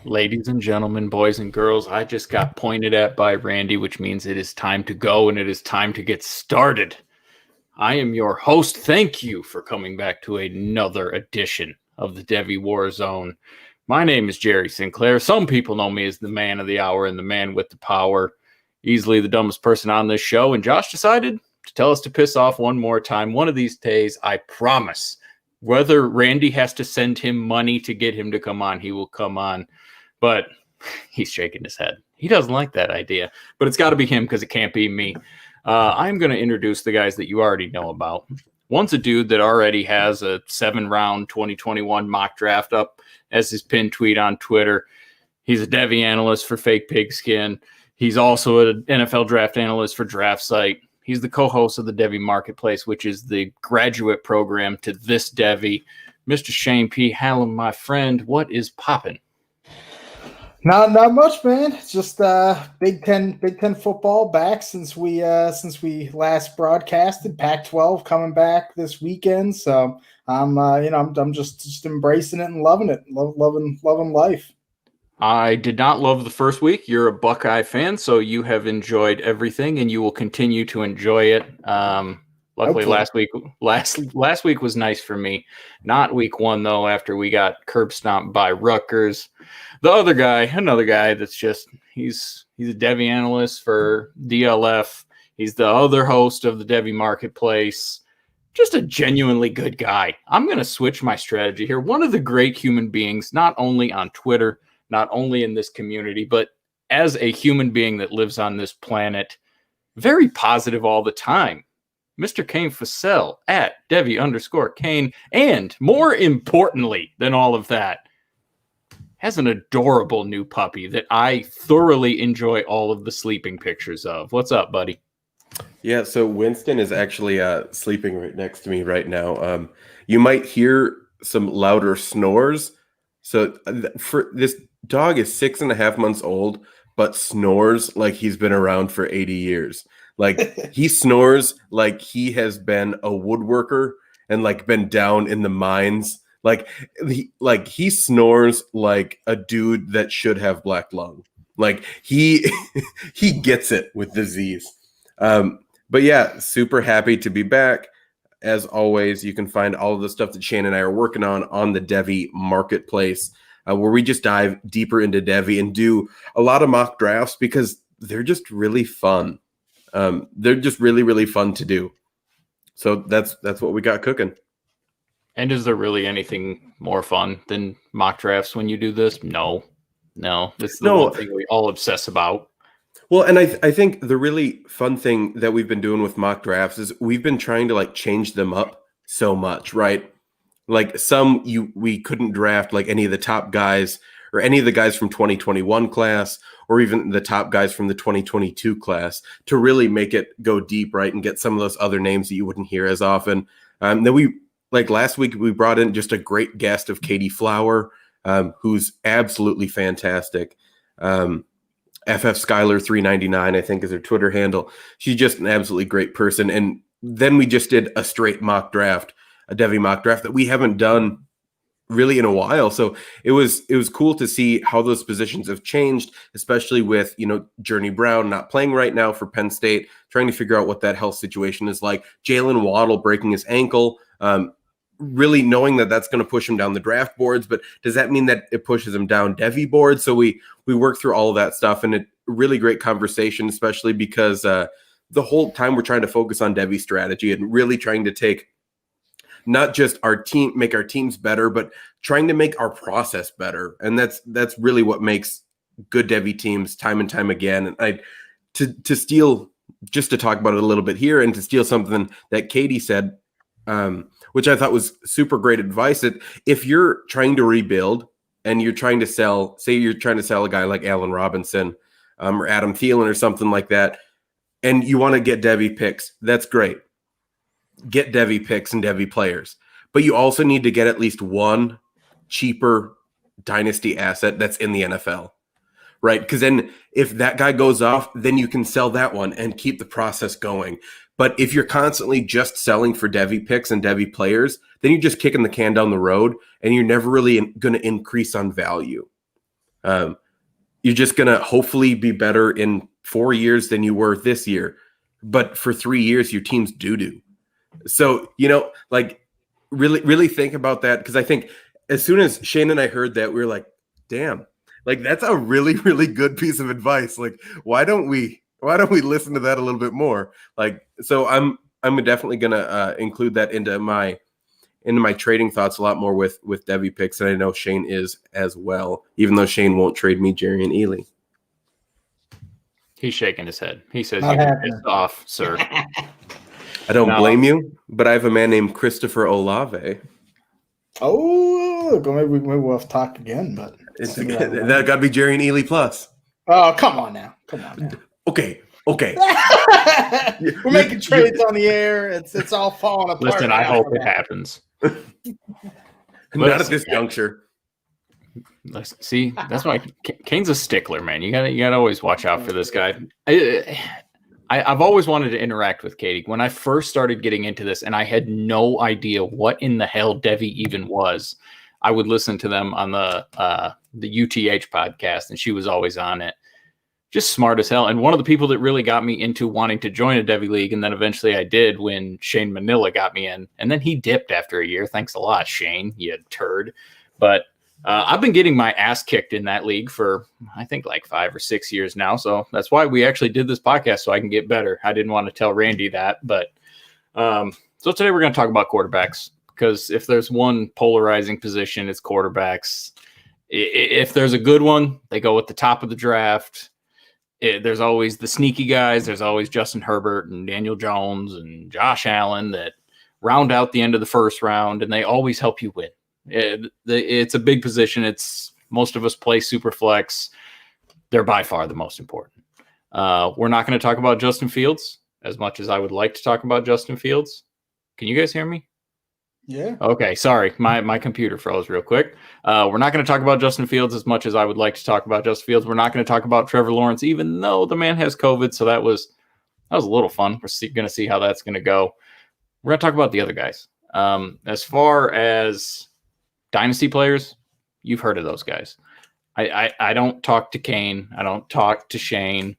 Ladies and gentlemen, boys and girls, I just got pointed at by Randy, which means it is time to go and it is time to get started. I am your host. Thank you for coming back to another edition of the Devy WarZone. My name is Jerry Sinclair. Some people know me as the man of the hour and the man with the power, easily the dumbest person on this show. And Josh decided to tell us to piss off one more time. One of these days, I promise, whether Randy has to send him money to get him to come on, he will come on. But he's shaking his head. He doesn't like that idea. But it's got to be him because it can't be me. I'm going to introduce the guys that you already know about. One's a dude that already has a 7-round 2021 mock draft up as his pinned tweet on Twitter. He's a Devy analyst for Fake Pigskin. He's also an NFL draft analyst for Draft Site. He's the co-host of the Devy Marketplace, which is the graduate program to this Devy. Mr. Shane P. Hallam, my friend, what is poppin'? Not much, man. It's just Big Ten football back since we last broadcasted. Pac-12 coming back this weekend, so I'm just embracing it and loving it, loving life. I did not love the first week. You're a Buckeye fan, so you have enjoyed everything, and you will continue to enjoy it. Luckily, Hopefully. last week was nice for me. Not week one though. After we got curb stomped by Rutgers, the other guy, another guy that's just he's a Devy analyst for DLF. He's the other host of the Devy Marketplace. Just a genuinely good guy. I'm going to switch my strategy here. One of the great human beings, not only on Twitter, not only in this community, but as a human being that lives on this planet, very positive all the time. Mr. Kane Fussell at Devy_Kane. And more importantly than all of that, has an adorable new puppy that I thoroughly enjoy all of the sleeping pictures of. What's up, buddy? Yeah, so Winston is actually sleeping right next to me right now. You might hear some louder snores. So for this dog is 6.5 months old, but snores like he's been around for 80 years. Like he snores like he has been a woodworker and like been down in the mines. Like he snores like a dude that should have black lung. Like he he gets it with disease. But yeah, super happy to be back. As always, you can find all of the stuff that Shane and I are working on the Devy Marketplace, where we just dive deeper into Devy and do a lot of mock drafts because they're just really fun. They're just really, really fun to do. So that's what we got cooking. And is there really anything more fun than mock drafts when you do this? No. It's the one thing we all obsess about. Well, and I think the really fun thing that we've been doing with mock drafts is we've been trying to like change them up so much, right? Like we couldn't draft like any of the top guys or any of the guys from 2021 class or even the top guys from the 2022 class to really make it go deep, right? And get some of those other names that you wouldn't hear as often. Then we, like last week, we brought in just a great guest of Katie Flower, who's absolutely fantastic. FF Skylar 399, I think is her Twitter handle. She's just an absolutely great person. And then we just did a straight mock draft, a Devy mock draft that we haven't done really in a while. So it was cool to see how those positions have changed, especially with, Journey Brown not playing right now for Penn State, trying to figure out what that health situation is like. Jalen Waddle breaking his ankle, really knowing that that's going to push him down the draft boards, but does that mean that it pushes him down Devy boards? So we work through all of that stuff, and a really great conversation, especially because the whole time we're trying to focus on Devy strategy and really trying to take not just make our teams better, but trying to make our process better. And that's really what makes good Devy teams time and time again. And to steal, just to talk about it a little bit here and to steal something that Katie said, which I thought was super great advice, that if you're trying to rebuild and you're trying to sell, say you're trying to sell a guy like Allen Robinson or Adam Thielen or something like that, and you want to get Devy picks, that's great. Get Devy picks and Devy players. But you also need to get at least one cheaper dynasty asset that's in the NFL, right? Because then if that guy goes off, then you can sell that one and keep the process going. But if you're constantly just selling for Devy picks and Devy players, then you're just kicking the can down the road and you're never really going to increase on value. You're just going to hopefully be better in 4 years than you were this year. But for 3 years, your team's doo-doo. So, like really, really think about that. Because I think as soon as Shane and I heard that, we were like, damn, like that's a really, really good piece of advice. Like, why don't we listen to that a little bit more? Like, so I'm definitely going to include that into my trading thoughts a lot more with Devy picks, and I know Shane is as well, even though Shane won't trade me Jerry and Ely. He's shaking his head. He says, Not "You can happening. piss off, sir." I don't blame you, but I have a man named Christopher Olave. Oh, maybe we'll have to talk again, but that got to be Jerry and Ely plus. Oh, come on now. Okay. We're making trades on the air. It's all falling apart. Listen, I hope it happens. Not at this juncture. See, that's why Kane's a stickler, man. You gotta always watch out for this guy. I've always wanted to interact with Katie. When I first started getting into this, and I had no idea what in the hell Devy even was, I would listen to them on the UTH podcast, and she was always on it. Just smart as hell. And one of the people that really got me into wanting to join a Devy League, and then eventually I did when Shane Manila got me in. And then he dipped after a year. Thanks a lot, Shane, you turd. But I've been getting my ass kicked in that league for, I think, like 5 or 6 years now. So that's why we actually did this podcast, so I can get better. I didn't want to tell Randy that. But so today we're going to talk about quarterbacks, because if there's one polarizing position, it's quarterbacks. If there's a good one, they go at the top of the draft. There's always the sneaky guys. There's always Justin Herbert and Daniel Jones and Josh Allen that round out the end of the first round, and they always help you win. It's a big position. Most of us play super flex. They're by far the most important. We're not going to talk about Justin Fields as much as I would like to talk about Justin Fields. Can you guys hear me? Yeah. Okay. Sorry. My computer froze real quick. We're not going to talk about Justin Fields as much as I would like to talk about Justin Fields. We're not going to talk about Trevor Lawrence, even though the man has COVID. So that was a little fun. We're going to see how that's going to go. We're going to talk about the other guys. As far as dynasty players, you've heard of those guys. I don't talk to Kane. I don't talk to Shane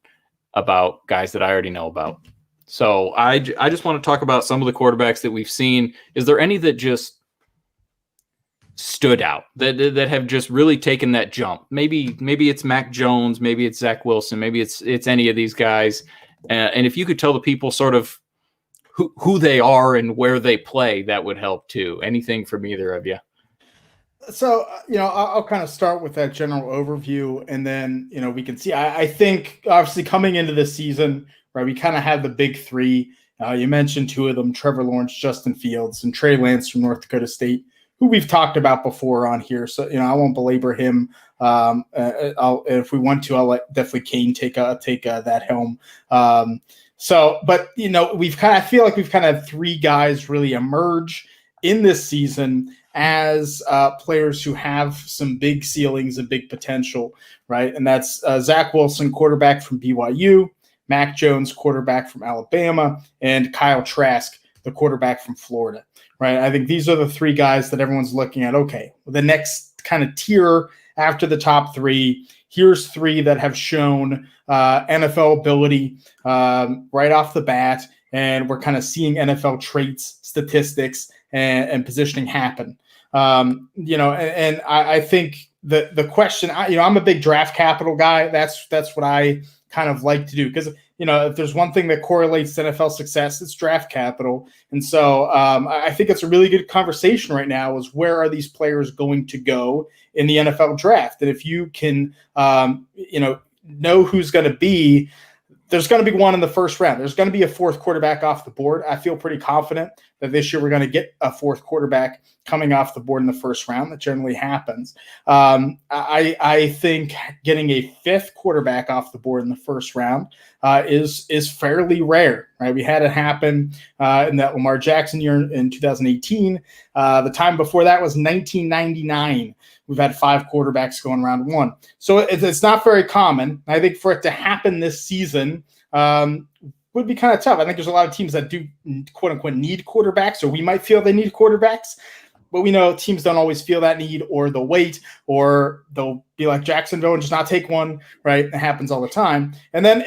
about guys that I already know about. So I just want to talk about some of the quarterbacks that we've seen. Is there any that just stood out, that have just really taken that jump? Maybe it's Mac Jones, maybe it's Zach Wilson, maybe it's any of these guys. And if you could tell the people sort of who they are and where they play, that would help too. Anything from either of you? So, I'll kind of start with that general overview, and then, we can see. I think, obviously, coming into this season, right, we kind of have the big three. You mentioned two of them, Trevor Lawrence, Justin Fields, and Trey Lance from North Dakota State, who we've talked about before on here. So, I won't belabor him. If we want to, I'll let definitely Kane take that helm. But, I feel like we've kind of had three guys really emerge in this season as players who have some big ceilings and big potential, right? And that's Zach Wilson, quarterback from BYU, Mac Jones, quarterback from Alabama, and Kyle Trask, the quarterback from Florida, right? I think these are the three guys that everyone's looking at. Okay, the next kind of tier after the top three, here's three that have shown NFL ability right off the bat, and we're kind of seeing NFL traits, statistics, and positioning happen. And I think the question, I'm a big draft capital guy. That's what I kind of like to do, because, if there's one thing that correlates to NFL success, it's draft capital. And so I think it's a really good conversation right now is where are these players going to go in the NFL draft? And if you can, know who's going to be, there's going to be one in the first round. There's going to be a fourth quarterback off the board. I feel pretty confident that this year we're going to get a fourth quarterback coming off the board in the first round. That generally happens. I think getting a fifth quarterback off the board in the first round is fairly rare. Right? We had it happen in that Lamar Jackson year in 2018. The time before that was 1999. We've had 5 quarterbacks going round one. So it's not very common. I think for it to happen this season would be kind of tough. I think there's a lot of teams that do, quote unquote, need quarterbacks, or we might feel they need quarterbacks. we know teams don't always feel that need, or they'll wait, or they'll be like Jacksonville and just not take one, right? It happens all the time. And then,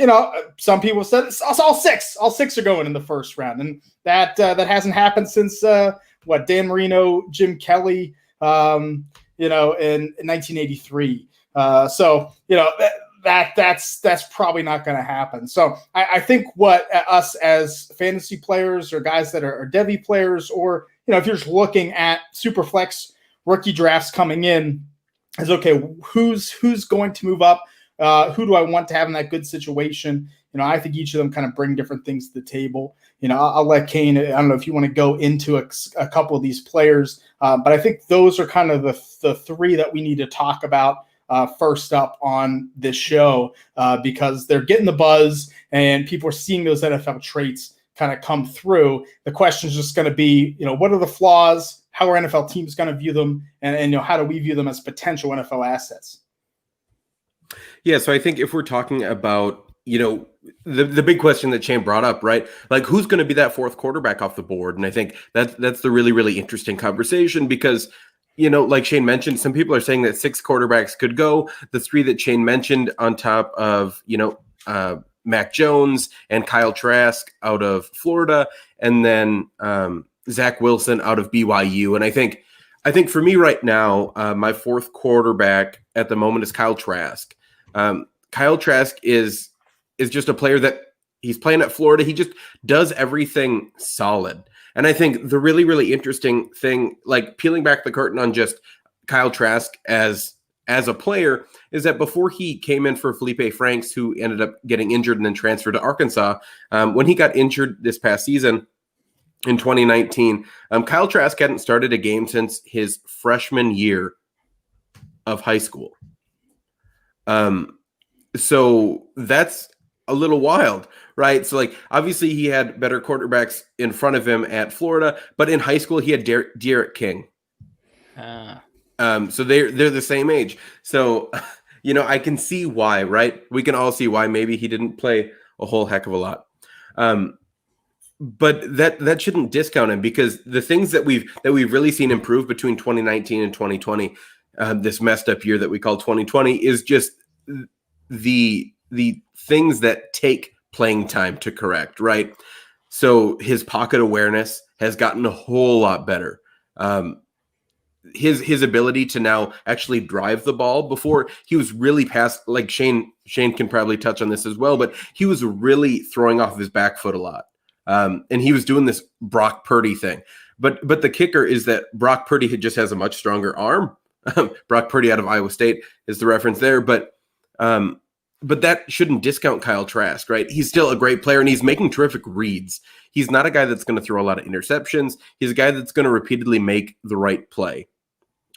some people said all six are going in the first round. And that hasn't happened since Dan Marino, Jim Kelly, in 1983. That's probably not going to happen. So I think what us as fantasy players or guys that are Devy players, or if you're just looking at Superflex rookie drafts coming in, is okay. Who's going to move up? Who do I want to have in that good situation? I think each of them kind of bring different things to the table. I'll let Kane. I don't know if you want to go into a couple of these players, but I think those are kind of the three that we need to talk about first up on this show, because they're getting the buzz and people are seeing those NFL traits kind of come through. The question is just going to be, what are the flaws? How are NFL teams going to view them? And how do we view them as potential NFL assets? Yeah, so I think if we're talking about, the big question that Shane brought up, right? Like, who's going to be that fourth quarterback off the board? And I think that's the really, really interesting conversation, because like Shane mentioned, some people are saying that 6 quarterbacks could go. The 3 that Shane mentioned on top of, Mac Jones and Kyle Trask out of Florida, and then Zach Wilson out of BYU. And I think for me right now, my fourth quarterback at the moment is Kyle Trask. Kyle Trask is just a player that he's playing at Florida. He just does everything solid. And I think the really, really interesting thing, like peeling back the curtain on just Kyle Trask as a player, is that before he came in for Felipe Franks, who ended up getting injured and then transferred to Arkansas, when he got injured this past season in 2019, Kyle Trask hadn't started a game since his freshman year of high school. So that's a little wild, right? So, like, obviously he had better quarterbacks in front of him at Florida, but in high school he had Derek King. So they're the same age. So, I can see why, right? We can all see why maybe he didn't play a whole heck of a lot. But that shouldn't discount him, because the things that we've really seen improve between 2019 and 2020, this messed up year that we call 2020, is just the things that take playing time to correct, right? So his pocket awareness has gotten a whole lot better. His ability to now actually drive the ball. Before, he was really past, like Shane can probably touch on this as well, but he was really throwing off his back foot a lot. And he was doing this Brock Purdy thing. But the kicker is that Brock Purdy just has a much stronger arm. Brock Purdy out of Iowa State is the reference there. But that shouldn't discount Kyle Trask, right? He's still a great player, and he's making terrific reads. He's not a guy that's going to throw a lot of interceptions. He's a guy that's going to repeatedly make the right play.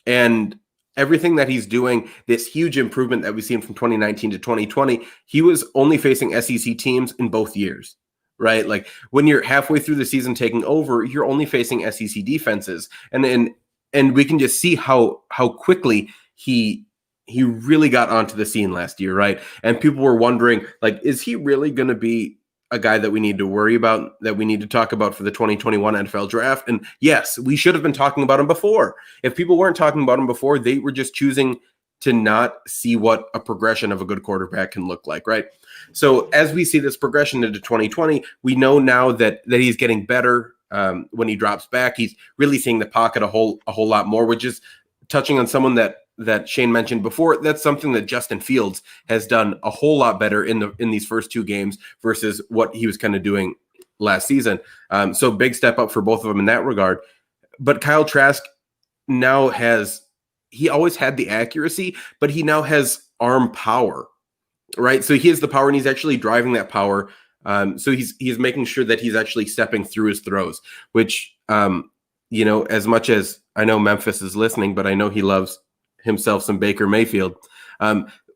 And everything that he's doing, this huge improvement that we've seen from 2019 to 2020, he was only facing SEC teams in both years, right? Like, when you're halfway through the season taking over, you're only facing SEC defenses. And we can just see how quickly he really got onto the scene last year, right? And people were wondering, like, is he really going to be a guy that we need to worry about, that we need to talk about for the 2021 NFL draft? And yes, we should have been talking about him before. If people weren't talking about him before, they were just choosing to not see what a progression of a good quarterback can look like, right? So as we see this progression into 2020, we know now that he's getting better. When he drops back, he's really seeing the pocket a whole lot more, which is touching on someone that Shane mentioned before. That's something that Justin Fields has done a whole lot better in these first 2 games versus what he was kind of doing last season. So big step up for both of them in that regard. But Kyle Trask now he always had the accuracy, but he now has arm power, right? So he has the power, and he's actually driving that power. So he's making sure that he's actually stepping through his throws, which, as much as I know Memphis is listening, but I know he loves himself some Baker Mayfield.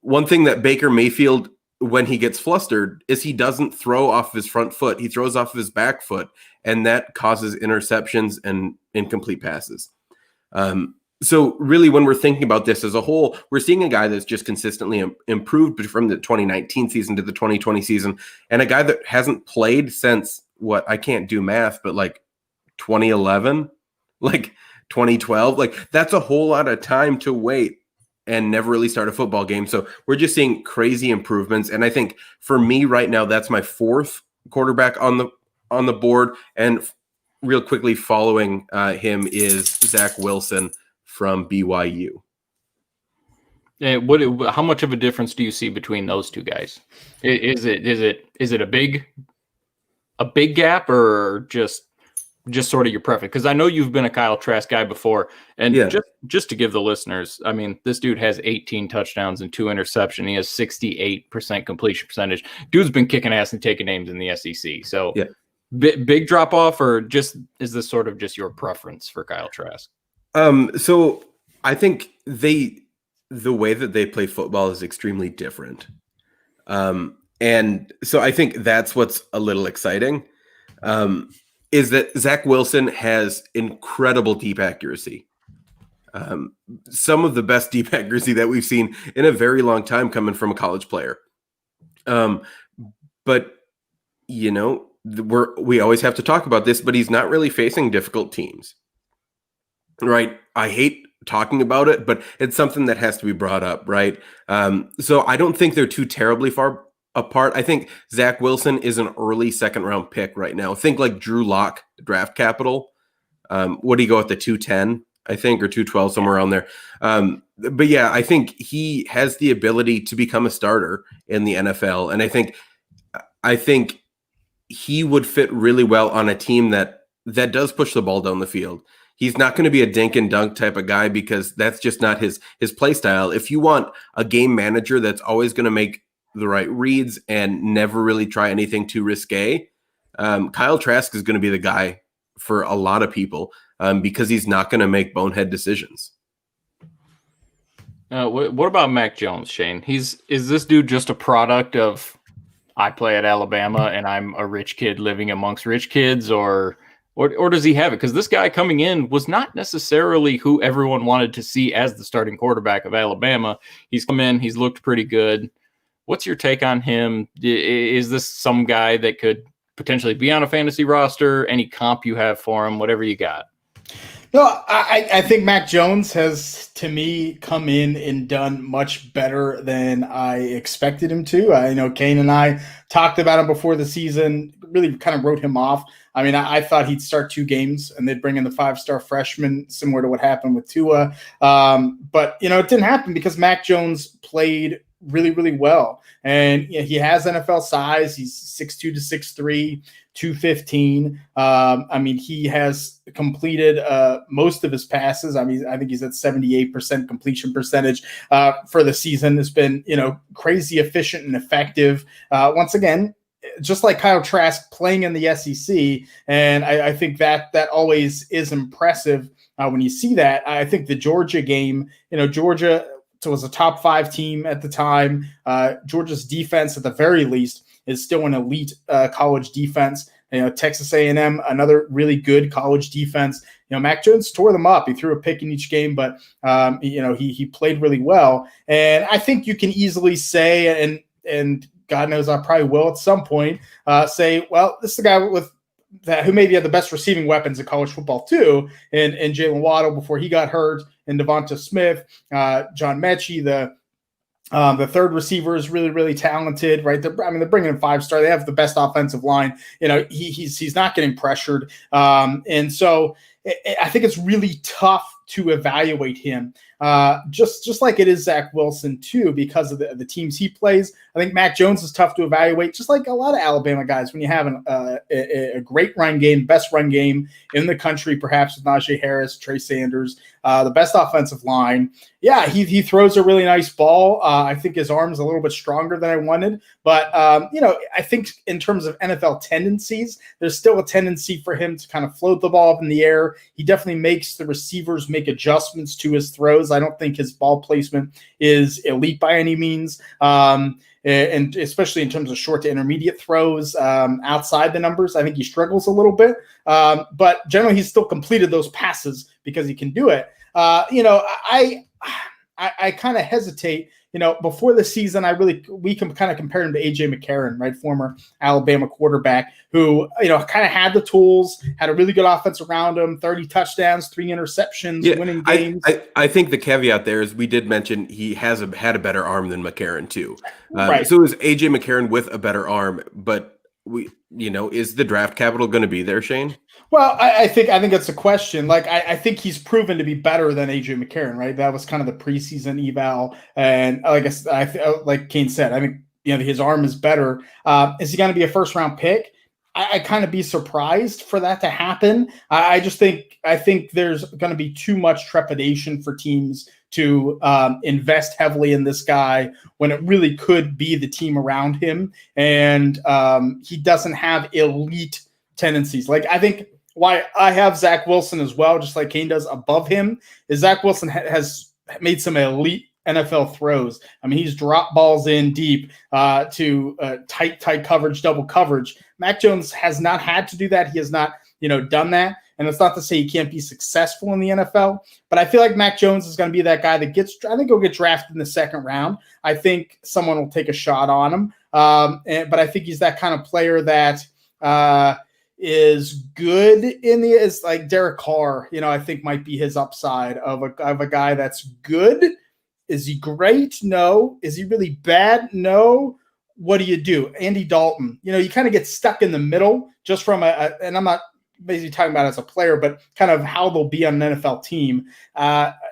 One thing that Baker Mayfield, when he gets flustered, is he doesn't throw off his front foot. He throws off his back foot, and that causes interceptions and incomplete passes. So really, when we're thinking about this as a whole, we're seeing a guy that's just consistently improved from the 2019 season to the 2020 season, and a guy that hasn't played since, I can't do math, but like 2011. Like, 2012. Like, that's a whole lot of time to wait and never really start a football game. So we're just seeing crazy improvements. And I think for me right now, that's my fourth quarterback on the board. And real quickly following him is Zach Wilson from BYU. And how much of a difference do you see between those two guys? Is it a big gap, or just sort of your preference? Because I know you've been a Kyle Trask guy before, and just to give the listeners, I mean, this dude has 18 touchdowns and 2 interceptions. He has 68% completion percentage. Dude's been kicking ass and taking names in the SEC. So big drop off, or just is this sort of just your preference for Kyle Trask? So I think the way that they play football is extremely different. And so I think that's what's a little exciting, is that Zach Wilson has incredible deep accuracy. Some of the best deep accuracy that we've seen in a very long time coming from a college player. But, you know, we always have to talk about this, but he's not really facing difficult teams. Right? I hate talking about it, but it's something that has to be brought up, right? So I don't think they're too terribly far apart. I think Zach Wilson is an early second-round pick right now. Think like Drew Lock draft capital. What do you go at the 210, I think, or 212, somewhere around there? But yeah, I think he has the ability to become a starter in the NFL, and I think he would fit really well on a team that does push the ball down the field. He's not going to be a dink and dunk type of guy, because that's just not his play style. If you want a game manager that's always going to make the right reads and never really try anything too risque, Kyle Trask is going to be the guy for a lot of people, because he's not going to make bonehead decisions. What about Mac Jones, Shane? Is this dude just a product of, I play at Alabama and I'm a rich kid living amongst rich kids, or does he have it? Because this guy coming in was not necessarily who everyone wanted to see as the starting quarterback of Alabama. He's come in, he's looked pretty good. What's your take on him? Is this some guy that could potentially be on a fantasy roster? Any comp you have for him, whatever you got? No, I think Mac Jones has, to me, come in and done much better than I expected him to. I know Kane and I talked about him before the season, really kind of wrote him off. I mean, I thought he'd start 2 games and they'd bring in the 5-star freshman, similar to what happened with Tua. But, you know, it didn't happen because Mac Jones played really, really well. And you know, he has NFL size. He's 6'2" to 6'3", 215. I mean, he has completed most of his passes. I mean, I think he's at 78% completion percentage for the season. It's been, you know, crazy efficient and effective. Once again, just like Kyle Trask playing in the SEC. And I think that always is impressive when you see that. I think the Georgia game, you know, Georgia was a top 5 team at the time. Georgia's defense, at the very least, is still an elite college defense. You know, Texas A&M, another really good college defense. You know, Mac Jones tore them up. He threw a pick in each game, but you know, he played really well. And I think you can easily say, and God knows I probably will at some point, say, well, this is the guy who maybe had the best receiving weapons in college football too, and Jalen Waddle before he got hurt, and Devonta Smith, John Mechie, the third receiver is really, really talented, right? They're bringing in 5-star. They have the best offensive line. You know, he's not getting pressured, and so I think it's really tough to evaluate him, just like it is Zach Wilson too, because of the teams he plays. I think Mac Jones is tough to evaluate, just like a lot of Alabama guys. When you have a great run game, best run game in the country, perhaps with Najee Harris, Trey Sanders, the best offensive line. Yeah, he throws a really nice ball. I think his arm's a little bit stronger than I wanted, but you know, I think in terms of NFL tendencies, there's still a tendency for him to kind of float the ball up in the air. He definitely makes the receivers make adjustments to his throws. I don't think his ball placement is elite by any means. And especially in terms of short to intermediate throws outside the numbers, I think he struggles a little bit. But generally, he's still completed those passes because he can do it. You know, I kind of hesitate. Before the season, we can kind of compare him to AJ McCarron, right? Former Alabama quarterback who, kind of had the tools, had a really good offense around him, 30 touchdowns, 3 interceptions, winning games. I think the caveat there is we did mention he had a better arm than McCarron too. Right. So is AJ McCarron with a better arm, but is the draft capital going to be there, Shane? Well, I think it's a question. Like, I think he's proven to be better than AJ McCarron, right? That was kind of the preseason eval, and I guess like Kane said, I think his arm is better. Is he going to be a first round pick? I kind of be surprised for that to happen. I think there's going to be too much trepidation for teams to invest heavily in this guy when it really could be the team around him, and he doesn't have elite tendencies. Like, I think why I have Zach Wilson as well, just like Kane does above him, is Zach Wilson has made some elite NFL throws. I mean, he's dropped balls in deep to tight coverage, double coverage. Mac Jones has not had to do that. He has not, done that. And it's not to say he can't be successful in the NFL, but I feel like Mac Jones is going to be that guy that I think he'll get drafted in the second round. I think someone will take a shot on him. But I think he's that kind of player that is good is like Derek Carr, I think might be his upside of a guy that's good. Is he great? No. Is he really bad? No. What do you do? Andy Dalton, you kind of get stuck in the middle just from and I'm not basically talking about as a player, but kind of how they'll be on an NFL team.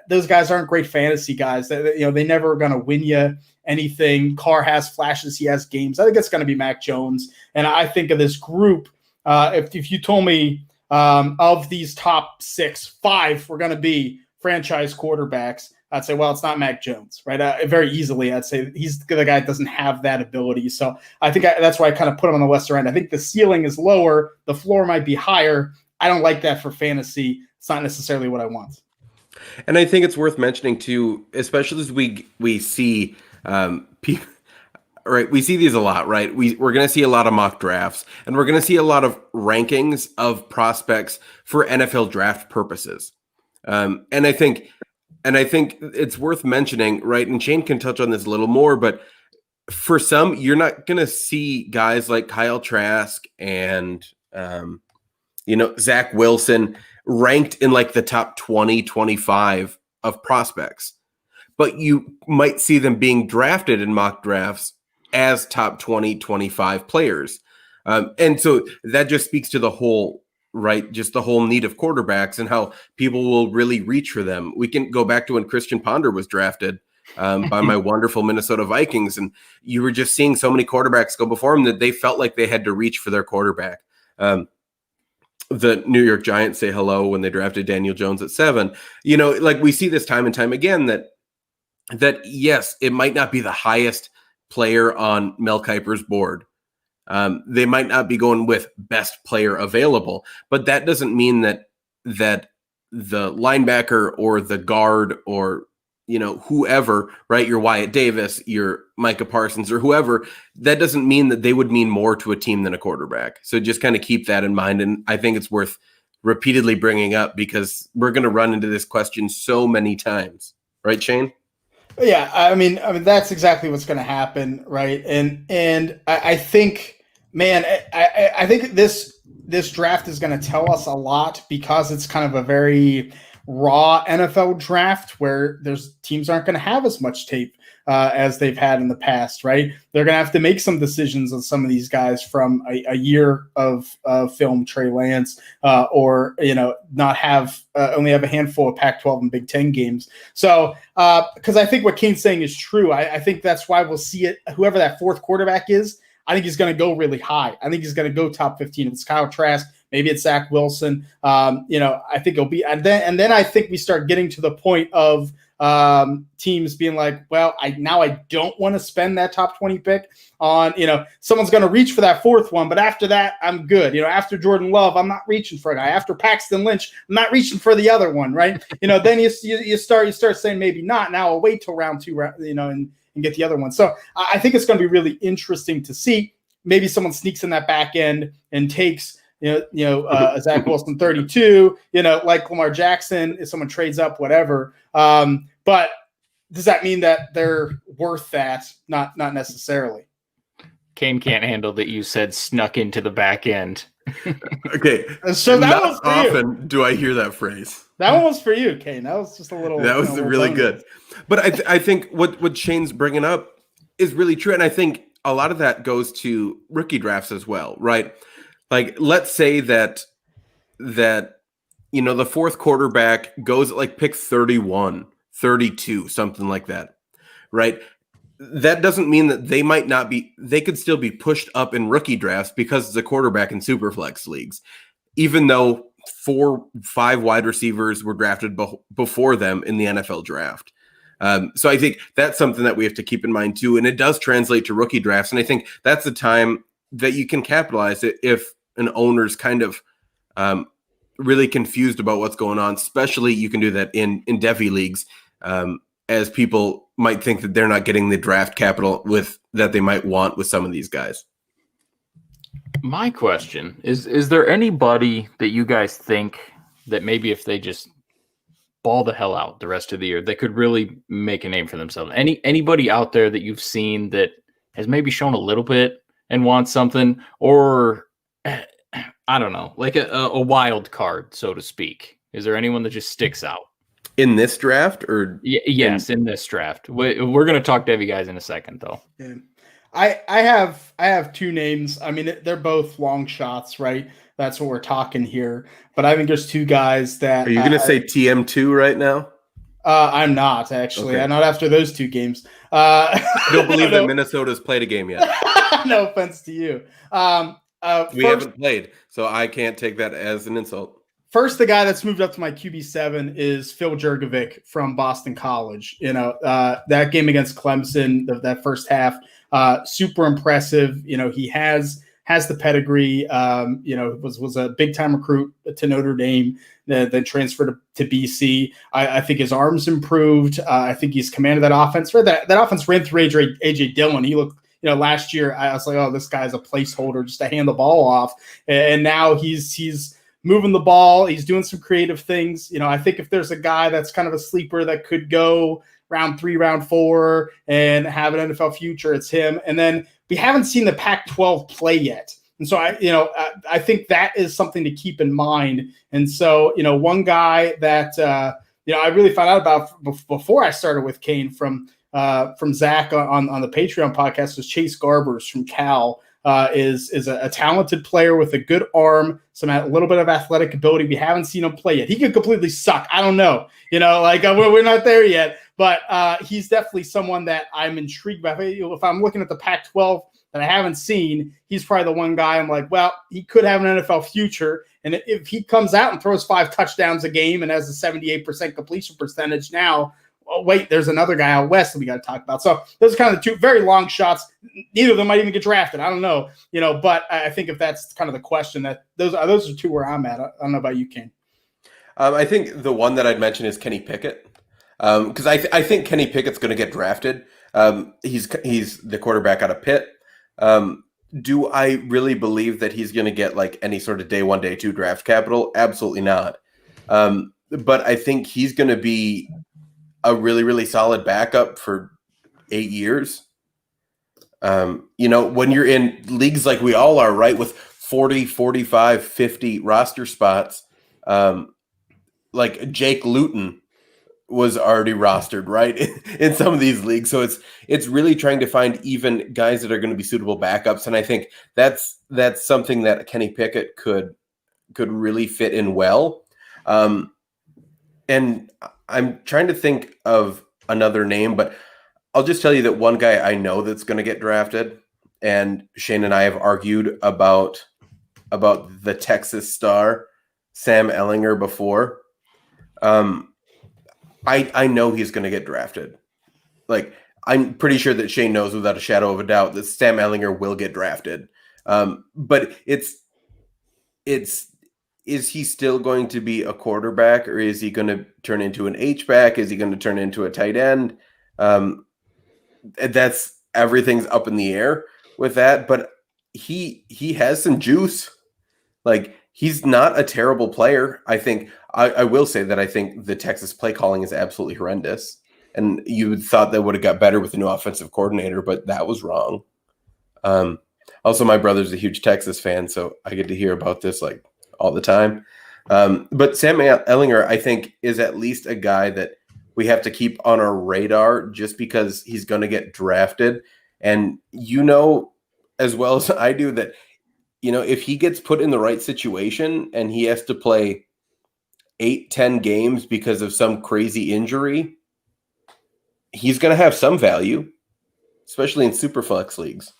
Those guys aren't great fantasy guys. They never are going to win you anything. Carr has flashes. He has games. I think it's going to be Mac Jones. And I think of this group, if you told me of these top 5 were going to be franchise quarterbacks, I'd say, well, it's not Mac Jones, right? Very easily, I'd say he's the guy that doesn't have that ability. So I think that's why I kind of put him on the lesser end. I think the ceiling is lower. The floor might be higher. I don't like that for fantasy. It's not necessarily what I want. And I think it's worth mentioning too, especially as we see people, right? We see these a lot, right? We're going to see a lot of mock drafts, and we're going to see a lot of rankings of prospects for NFL draft purposes. And I think it's worth mentioning, right? And Shane can touch on this a little more, but for some, you're not going to see guys like Kyle Trask and, Zach Wilson ranked in like the top 20, 25 of prospects, but you might see them being drafted in mock drafts as top 20, 25 players. And so that just speaks to the whole, right? Just the whole need of quarterbacks and how people will really reach for them. We can go back to when Christian Ponder was drafted by my wonderful Minnesota Vikings. And you were just seeing so many quarterbacks go before him that they felt like they had to reach for their quarterback. The New York Giants say hello when they drafted Daniel Jones at 7. Like we see this time and time again that yes, it might not be the highest player on Mel Kiper's board. They might not be going with best player available, but that doesn't mean that the linebacker or the guard or, whoever, right? Your Wyatt Davis, your Micah Parsons or whoever, that doesn't mean that they would mean more to a team than a quarterback. So just kind of keep that in mind. And I think it's worth repeatedly bringing up because we're going to run into this question so many times. Right, Shane? Yeah, I mean that's exactly what's going to happen, right? And I think, man, I think this draft is going to tell us a lot because it's kind of a very raw NFL draft where teams aren't going to have as much tape as they've had in the past, right? They're going to have to make some decisions on some of these guys from a year of film, Trey Lance, or not have only have a handful of Pac-12 and Big Ten games. So because I think what Kane's saying is true, I think that's why we'll see it. Whoever that fourth quarterback is, I think he's going to go really high. I think he's going to go top 15. If it's Kyle Trask, maybe it's Zach Wilson. I think it'll be, and then I think we start getting to the point of teams being like, well, I don't want to spend that top 20 pick on, someone's going to reach for that fourth one, but after that, I'm good. After Jordan Love, I'm not reaching for a guy. After Paxton Lynch, I'm not reaching for the other one, right? Then you start saying maybe not. Now I'll wait till round 2, and get the other one. So I think it's going to be really interesting to see. Maybe someone sneaks in that back end and takes, Zach Wilson 32, like Lamar Jackson, if someone trades up, whatever. But does that mean that they're worth that? Not necessarily. Kane can't handle that you said snuck into the back end. Okay. So that not was for often you. do I hear that phrase. That one was for you, Kane. That was just a little. That was really good. But I think what Shane's bringing up is really true. And I think a lot of that goes to rookie drafts as well, right? Like, let's say that the fourth quarterback goes at like pick 31, 32, something like that, right? That doesn't mean that they could still be pushed up in rookie drafts because it's a quarterback in superflex leagues, even though 4-5 wide receivers were drafted before them in the NFL draft. So I think that's something that we have to keep in mind too. And it does translate to rookie drafts. And I think that's the time that you can capitalize it if an owner's kind of really confused about what's going on. Especially you can do that in Devy leagues, as people might think that they're not getting the draft capital that they might want with some of these guys. My question is there anybody that you guys think that maybe if they just ball the hell out the rest of the year, they could really make a name for themselves? Anybody out there that you've seen that has maybe shown a little bit and wants something, or I don't know, like a wild card, so to speak? Is there anyone that just sticks out? In this draft, or yes, in this draft. We're going to talk Devy guys in a second, though. Yeah. I have two names. I mean, they're both long shots, right? That's what we're talking here. But I think there's two guys that. Are you going to say TM2 right now? I'm not, actually. Okay. I'm not after those two games. I don't believe that Minnesota's played a game yet. No offense to you. We haven't played, so I can't take that as an insult. First, the guy that's moved up to my QB7 is Phil Jurgovic from Boston College. That game against Clemson, that first half, super impressive. He has the pedigree. Was a big time recruit to Notre Dame, then transferred to BC. I think his arm's improved. I think he's commanded that offense. That offense ran through AJ Dillon. He looked. Last year I was like, oh, this guy's a placeholder just to hand the ball off, and now he's moving the ball. He's doing some creative things. I think if there's a guy that's kind of a sleeper that could go round 3, round 4 and have an NFL future, it's him. And then we haven't seen the Pac-12 play yet. And so I think that is something to keep in mind. And so, one guy that, I really found out about before I started with Kane from Zach on the Patreon podcast was Chase Garbers from Cal. Is a talented player with a good arm, a little bit of athletic ability. We haven't seen him play yet. He could completely suck. I don't know. We're not there yet, but he's definitely someone that I'm intrigued by. If I'm looking at the Pac-12 that I haven't seen, he's probably the one guy I'm like, well, he could have an NFL future. And if he comes out and throws 5 touchdowns a game and has a 78% completion percentage now, oh, wait, there's another guy out west that we got to talk about. So those are kind of the two very long shots. Neither of them might even get drafted. I don't know, but I think if that's kind of the question, that those are two where I'm at. I don't know about you, Kane. I think the one that I'd mention is Kenny Pickett, because I think Kenny Pickett's going to get drafted. He's the quarterback out of Pitt. Do I really believe that he's going to get like any sort of day 1, day 2 draft capital? Absolutely not. But I think he's going to be a really, really solid backup for 8 years. When you're in leagues like we all are, right, with 40, 45, 50 roster spots, like Jake Luton was already rostered, right, in some of these leagues. So it's really trying to find even guys that are going to be suitable backups. And I think that's something that Kenny Pickett could really fit in well. And I'm trying to think of another name, but I'll just tell you that one guy I know that's going to get drafted, and Shane and I have argued about the Texas star, Sam Ehlinger, before. I know he's going to get drafted. Like, I'm pretty sure that Shane knows without a shadow of a doubt that Sam Ehlinger will get drafted. But is he still going to be a quarterback, or is he going to turn into an H-back? Is he going to turn into a tight end? Everything's up in the air with that, but he has some juice. Like, he's not a terrible player. I think I will say that I think the Texas play calling is absolutely horrendous. And you thought that would have got better with the new offensive coordinator, but that was wrong. Also, my brother's a huge Texas fan, so I get to hear about this like all the time. But Sam Ehlinger, I think, is at least a guy that we have to keep on our radar just because he's going to get drafted. And you know as well as I do that, if he gets put in the right situation and he has to play 8-10 games because of some crazy injury, he's going to have some value, especially in Superflex leagues.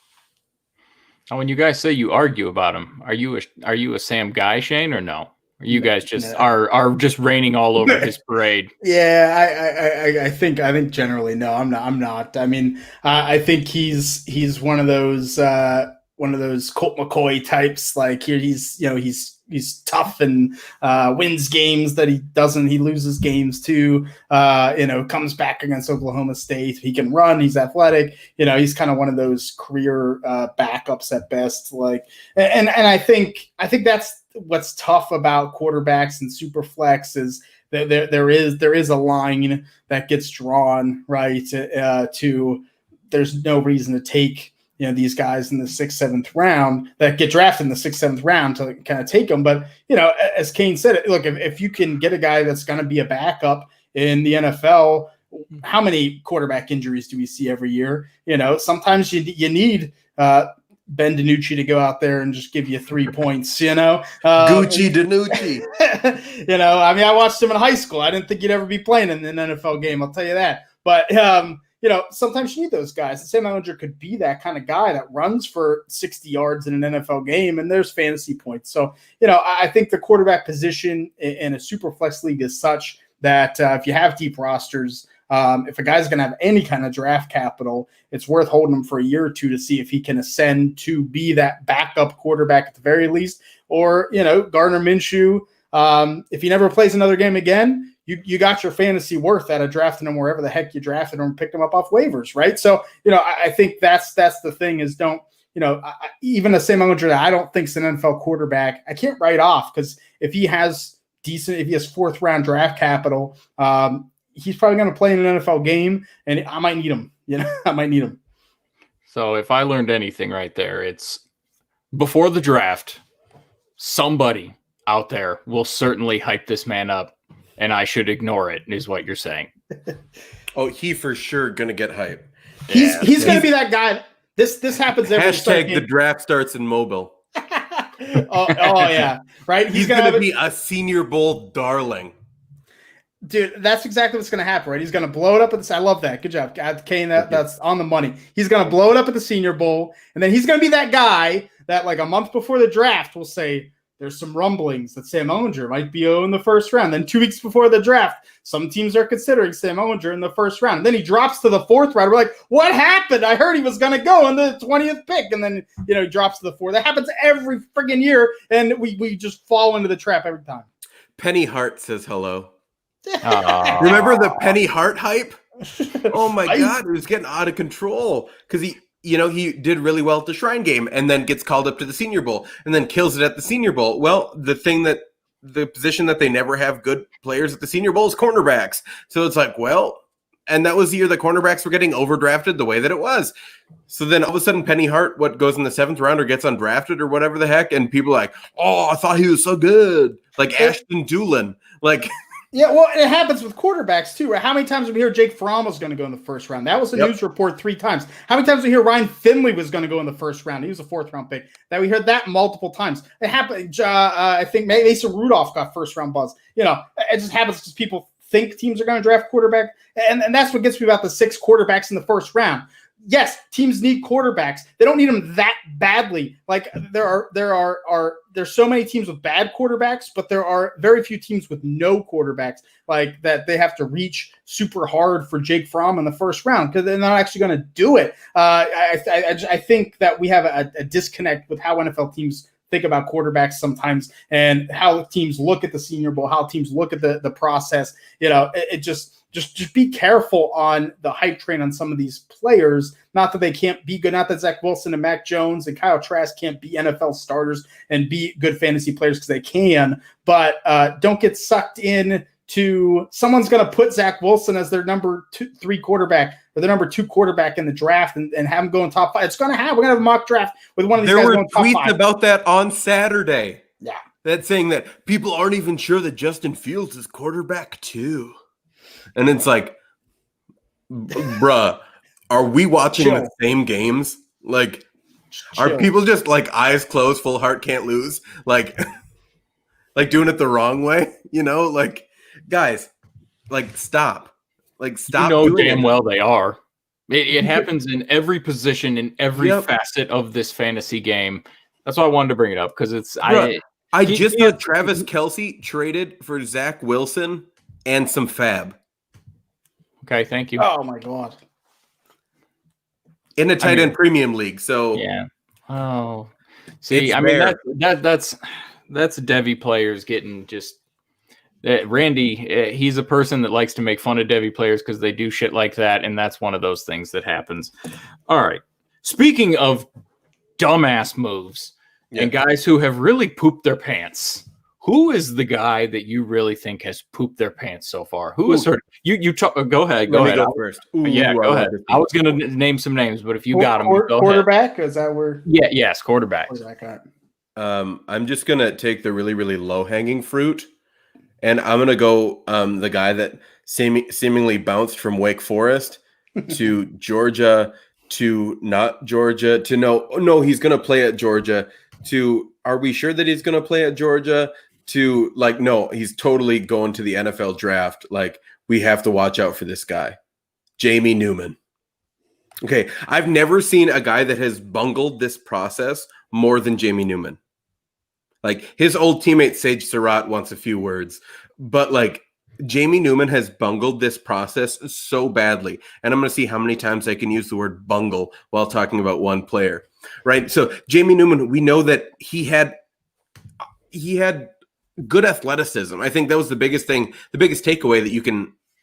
Now, when you guys say you argue about him, are you a Sam guy, Shane, or no? Or you guys just are just raining all over his parade? Yeah, I think generally no, I'm not. I mean, I think he's one of those Colt McCoy types. Like he's tough and wins games that he loses games to. Comes back against Oklahoma State. He can run. He's athletic. He's kind of one of those career backups at best. Like, and I think that's what's tough about quarterbacks and Superflex is that there is a line that gets drawn right to. There's no reason to take these guys in the 6th, 7th round that get drafted in the 6th, 7th round to kind of take them. But, as Kane said, look, if you can get a guy that's going to be a backup in the NFL, how many quarterback injuries do we see every year? Sometimes you need Ben DiNucci to go out there and just give you 3 points, Gucci DiNucci. I watched him in high school. I didn't think he'd ever be playing in an NFL game. I'll tell you that. But, sometimes you need those guys. The Sam Ehlinger could be that kind of guy that runs for 60 yards in an NFL game, and there's fantasy points. So, I think the quarterback position in a super flex league is such that if you have deep rosters, if a guy's going to have any kind of draft capital, it's worth holding him for a year or two to see if he can ascend to be that backup quarterback at the very least. Or, Gardner Minshew, if he never plays another game again, you got your fantasy worth out of drafting him wherever the heck you drafted him and picked him up off waivers, right? So, I think that's the thing is even a Sam Ehlinger that I don't think is an NFL quarterback, I can't write off because if he has 4th round draft capital, he's probably going to play in an NFL game, and I might need him. I might need him. So if I learned anything right there, it's before the draft, somebody out there will certainly hype this man up, and I should ignore it, is what you're saying. Oh, he for sure going to get hype. He's going to be that guy. This happens every hashtag the draft starts in Mobile. oh yeah, right. He's going to be a Senior Bowl darling. Dude, that's exactly what's going to happen, right? He's going to blow it up I love that. Good job, Kane. That's on the money. He's going to blow it up at the Senior Bowl, and then he's going to be that guy that, like a month before the draft, will say there's some rumblings that Sam Ehlinger might be in the 1st round. Then 2 weeks before the draft, some teams are considering Sam Ehlinger in the 1st round. And then he drops to the 4th round. We're like, what happened? I heard he was going to go in the 20th pick. And then, he drops to the 4th. That happens every friggin' year, and we just fall into the trap every time. Penny Hart says hello. Remember the Penny Hart hype? Oh my God, it was getting out of control because he did really well at the Shrine Game and then gets called up to the Senior Bowl and then kills it at the Senior Bowl. Well, the position that they never have good players at the Senior Bowl is cornerbacks. So it's like, well, and that was the year the cornerbacks were getting overdrafted the way that it was. So then all of a sudden Penny Hart, goes in the 7th round or gets undrafted or whatever the heck, and people are like, oh, I thought he was so good. Like Ashton Doolin. Like yeah, well, it happens with quarterbacks too, right? How many times did we hear Jake Fromm was going to go in the 1st round? That was a news report 3 times. How many times did we hear Ryan Finley was going to go in the 1st round? He was a 4th round pick. That we heard that multiple times. It happened. I think Mason Rudolph got 1st round buzz. It just happens because people think teams are going to draft quarterback, and that's what gets me about the 6 quarterbacks in the 1st round. Yes, teams need quarterbacks. They don't need them that badly. Like there's so many teams with bad quarterbacks, but there are very few teams with no quarterbacks like that. They have to reach super hard for Jake Fromm in the 1st round because they're not actually going to do it. I think that we have a disconnect with how NFL teams think about quarterbacks sometimes and how teams look at the Senior Bowl, how teams look at the process. It just be careful on the hype train on some of these players. Not that they can't be good. Not that Zach Wilson and Mac Jones and Kyle Trask can't be NFL starters and be good fantasy players because they can. But don't get sucked in to someone's going to put Zach Wilson as their number 3 quarterback or the number 2 quarterback in the draft and have him go in top 5. It's going to happen. We're going to have a mock draft with one of these guys going top 5. There were tweets about that on Saturday. Yeah. That saying that people aren't even sure that Justin Fields is quarterback 2. And it's like, bruh, are we watching the same games? Like, are people just like eyes closed, full heart, can't lose? Like doing it the wrong way? You know, like, guys, like, stop. Like, stop. You know damn well they are. It happens in every position, in every facet of this fantasy game. That's why I wanted to bring it up, because it's I just got Travis Kelce traded for Zach Wilson and some fab. Okay, thank you. Oh my God. In a tight end premium league, so yeah. Oh, see, that's Devy players getting just. Randy, he's a person that likes to make fun of Devy players because they do shit like that, and that's one of those things that happens. All right. Speaking of dumbass moves and guys who have really pooped their pants, who is the guy that you really think has pooped their pants so far? Who is hurt? You go ahead. Go ahead. Go first. Go ahead. I was going to name some names, but if you got them, go quarterback? Ahead. Is that where? Yes, quarterback. I'm just going to take the really, really low-hanging fruit, and I'm going to go the guy that seemingly bounced from Wake Forest to Georgia to not Georgia to no, he's going to play at Georgia to are we sure that he's going to play at Georgia? To like, no, he's totally going to the NFL draft. Like, we have to watch out for this guy, Jamie Newman. Okay, I've never seen a guy that has bungled this process more than Jamie Newman. Like, his old teammate Sage Surratt wants a few words, but like, Jamie Newman has bungled this process so badly. And I'm going to see how many times I can use the word bungle while talking about one player, right? So Jamie Newman, we know that he had good athleticism. I think that was the biggest thing, the biggest takeaway that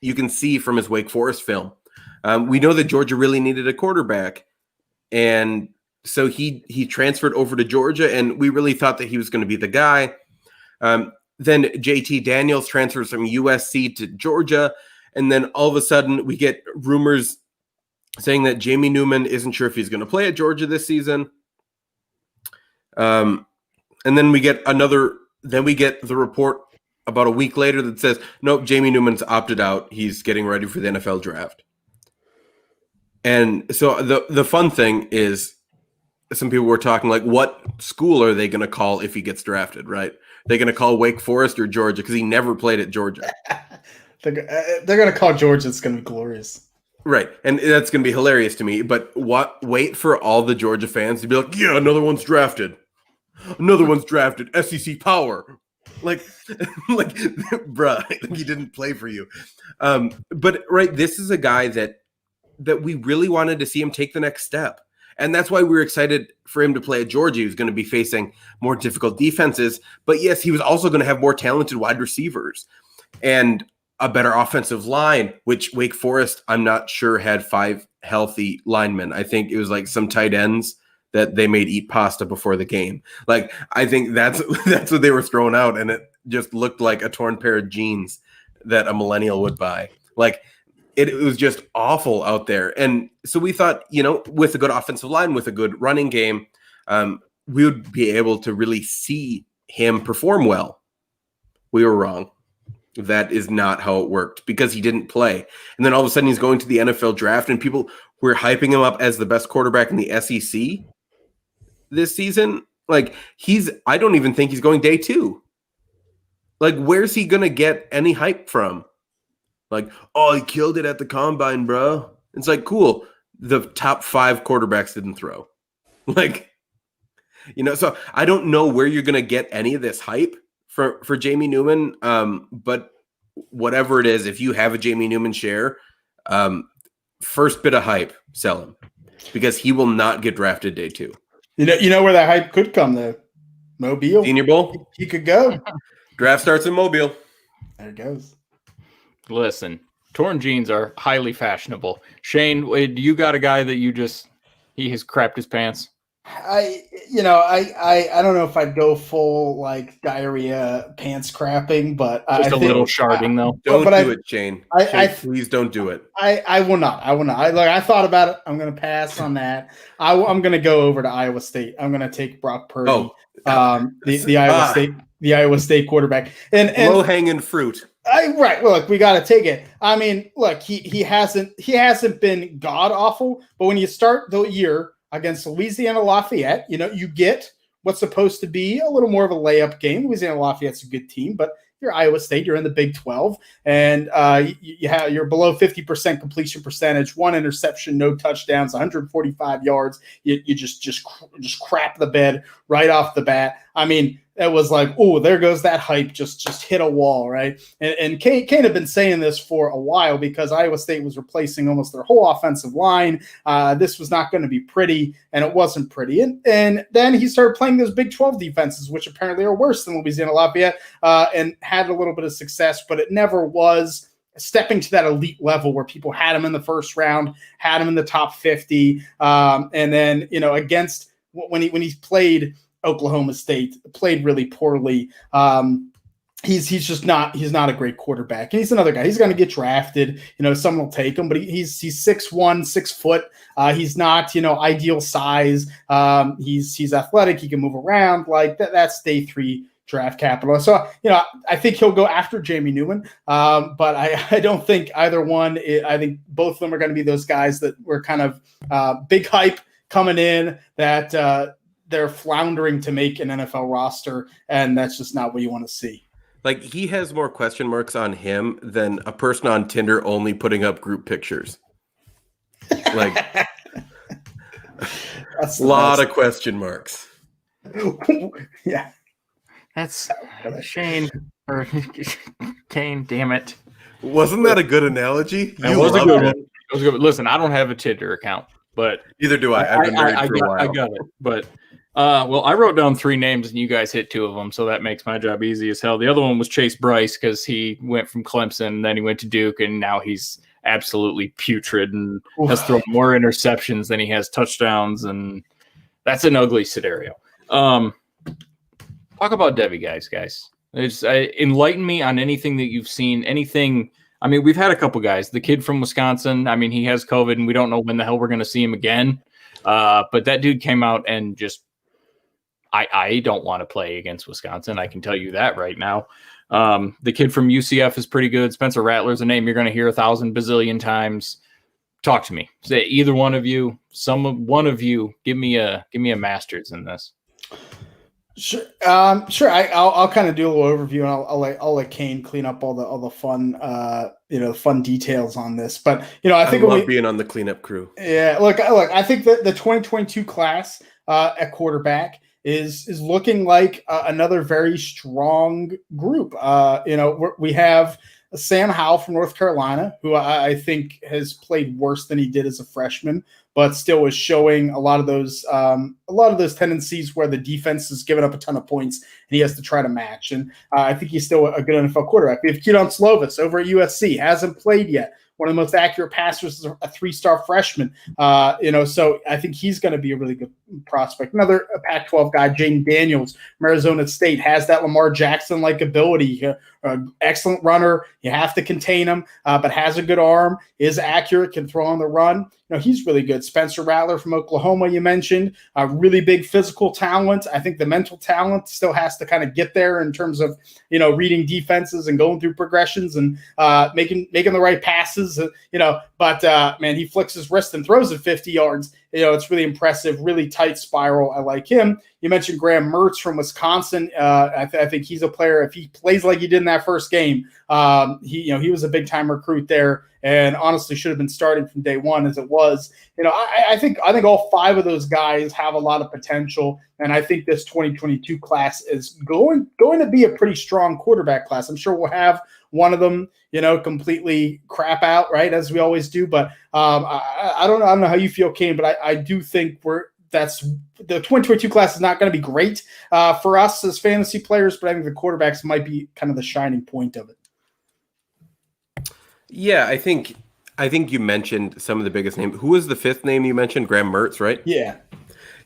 you can see from his Wake Forest film. We know that Georgia really needed a quarterback, and so he transferred over to Georgia, and we really thought that he was going to be the guy. Then JT Daniels transfers from USC to Georgia, and then all of a sudden we get rumors saying that Jamie Newman isn't sure if he's going to play at Georgia this season. And then we get the report about a week later that says, nope, Jamie Newman's opted out. He's getting ready for the NFL draft. And so the fun thing is, some people were talking like, what school are they going to call if he gets drafted, right? They're going to call Wake Forest or Georgia because he never played at Georgia. They're going to call Georgia. It's going to be glorious. Right. And that's going to be hilarious to me. But wait for all the Georgia fans to be like, yeah, another one's drafted. Another one's drafted. SEC power. Like, bruh, he didn't play for you. But right, this is a guy that we really wanted to see him take the next step. And that's why we were excited for him to play at Georgia. He was going to be facing more difficult defenses. But yes, he was also going to have more talented wide receivers and a better offensive line, which Wake Forest, I'm not sure, had 5 healthy linemen. I think it was like some tight ends that they made eat pasta before the game. Like, I think that's what they were throwing out, and it just looked like a torn pair of jeans that a millennial would buy. Like, it was just awful out there. And so we thought, with a good offensive line, with a good running game, we would be able to really see him perform well. We were wrong. That is not how it worked, because he didn't play. And then all of a sudden he's going to the NFL draft, and people were hyping him up as the best quarterback in the SEC this season. Like, I don't even think he's going day 2. Like, where's he going to get any hype from? Like, oh, he killed it at the combine, bro. It's like, cool. The top 5 quarterbacks didn't throw. Like, so I don't know where you're going to get any of this hype for Jamie Newman. But whatever it is, if you have a Jamie Newman share, first bit of hype, sell him, because he will not get drafted day 2. You know where that hype could come, though? Mobile. Senior Bowl. He could go. Draft starts in Mobile. There it goes. Listen, torn jeans are highly fashionable. Shane, do you got a guy that he has crapped his pants? I don't know if I'd go full like diarrhea pants crapping, but Just I a think little sharding though. Don't but do it, Shane. Shane, please don't do it. I will not. I will not. I thought about it. I'm going to pass on that. I'm going to go over to Iowa State. I'm going to take Brock Purdy, the Iowa State quarterback, and low hanging fruit. Right. Look, we got to take it. I mean, look, he hasn't been god awful, but when you start the year against Louisiana Lafayette, you get what's supposed to be a little more of a layup game. Louisiana Lafayette's a good team, but you're Iowa State, you're in the Big 12, and you're below 50% completion percentage, 1 interception, no touchdowns, 145 yards. You just crap the bed right off the bat. I mean, it was like, oh, there goes that hype, just hit a wall, right? And Kane had been saying this for a while because Iowa State was replacing almost their whole offensive line. This was not going to be pretty, and it wasn't pretty. And then he started playing those Big 12 defenses, which apparently are worse than Louisiana Lafayette, and had a little bit of success, but it never was stepping to that elite level where people had him in the first round, had him in the top 50, and then against when he played Oklahoma State, played really poorly. He's not a great quarterback. And he's another guy. He's going to get drafted. Someone will take him, but he's 6'1", 6 foot. He's not, ideal size. He's athletic. He can move around like that. That's day 3 draft capital. So, I think he'll go after Jamie Newman. But I don't think either one. I think both of them are going to be those guys that were kind of big hype coming in that they're floundering to make an NFL roster, and that's just not what you want to see. Like, he has more question marks on him than a person on Tinder only putting up group pictures. Like, that's a lot of question marks. Yeah. That's Shane or Kane, damn it. Wasn't that a good analogy? That was a good one. It was good. Listen, I don't have a Tinder account, but neither do I. I've been married for a while. I got it. But well, I wrote down 3 names and you guys hit 2 of them, so that makes my job easy as hell. The other one was Chase Bryce because he went from Clemson, and then he went to Duke, and now he's absolutely putrid and has thrown more interceptions than he has touchdowns, and that's an ugly scenario. Talk about Devy, guys. Enlighten me on anything that you've seen. Anything. I mean, we've had a couple guys. The kid from Wisconsin. I mean, he has COVID, and we don't know when the hell we're going to see him again. But that dude came out and just. I don't want to play against Wisconsin. I can tell you that right now. The kid from UCF is pretty good. Spencer Rattler's a name you're going to hear 1,000 bazillion times. Talk to me. Say either one of you, one of you, give me a master's in this. Sure. Sure. I'll kind of do a little overview, and I'll let Kane clean up all the fun, fun details on this. But I think I love being on the cleanup crew. Yeah. Look. I think that the 2022 class at quarterback is looking like another very strong group. We have Sam Howell from North Carolina, who I think has played worse than he did as a freshman, but still is showing a lot of those tendencies where the defense is giving up a ton of points and he has to try to match. And I think he's still a good NFL quarterback. We have Keaton Slovis over at USC, hasn't played yet. One of the most accurate passers is a 3-star freshman. So I think he's going to be a really good prospect. Another Pac-12 guy, Jaden Daniels from Arizona State, has that Lamar Jackson-like ability. Excellent runner. You have to contain him, but has a good arm, is accurate, can throw on the run. He's really good. Spencer Rattler from Oklahoma, you mentioned, a really big physical talent. I think the mental talent still has to kind of get there in terms of, reading defenses and going through progressions and making the right passes, but man, he flicks his wrist and throws it 50 yards. It's really impressive, really tight spiral. I like him. You mentioned Graham Mertz from Wisconsin. I think he's a player. If he plays like he did in that first game, he was a big time recruit there, and honestly should have been starting from day one as it was. I think all 5 of those guys have a lot of potential, and I think this 2022 class is going to be a pretty strong quarterback class. I'm sure we'll have one of them, completely crap out, right, as we always do. But I don't know how you feel, Kane, but I do think the 2022 class is not going to be great for us as fantasy players, but I think the quarterbacks might be kind of the shining point of it. Yeah, I think you mentioned some of the biggest names. Who was the 5th name you mentioned? Graham Mertz, right? Yeah.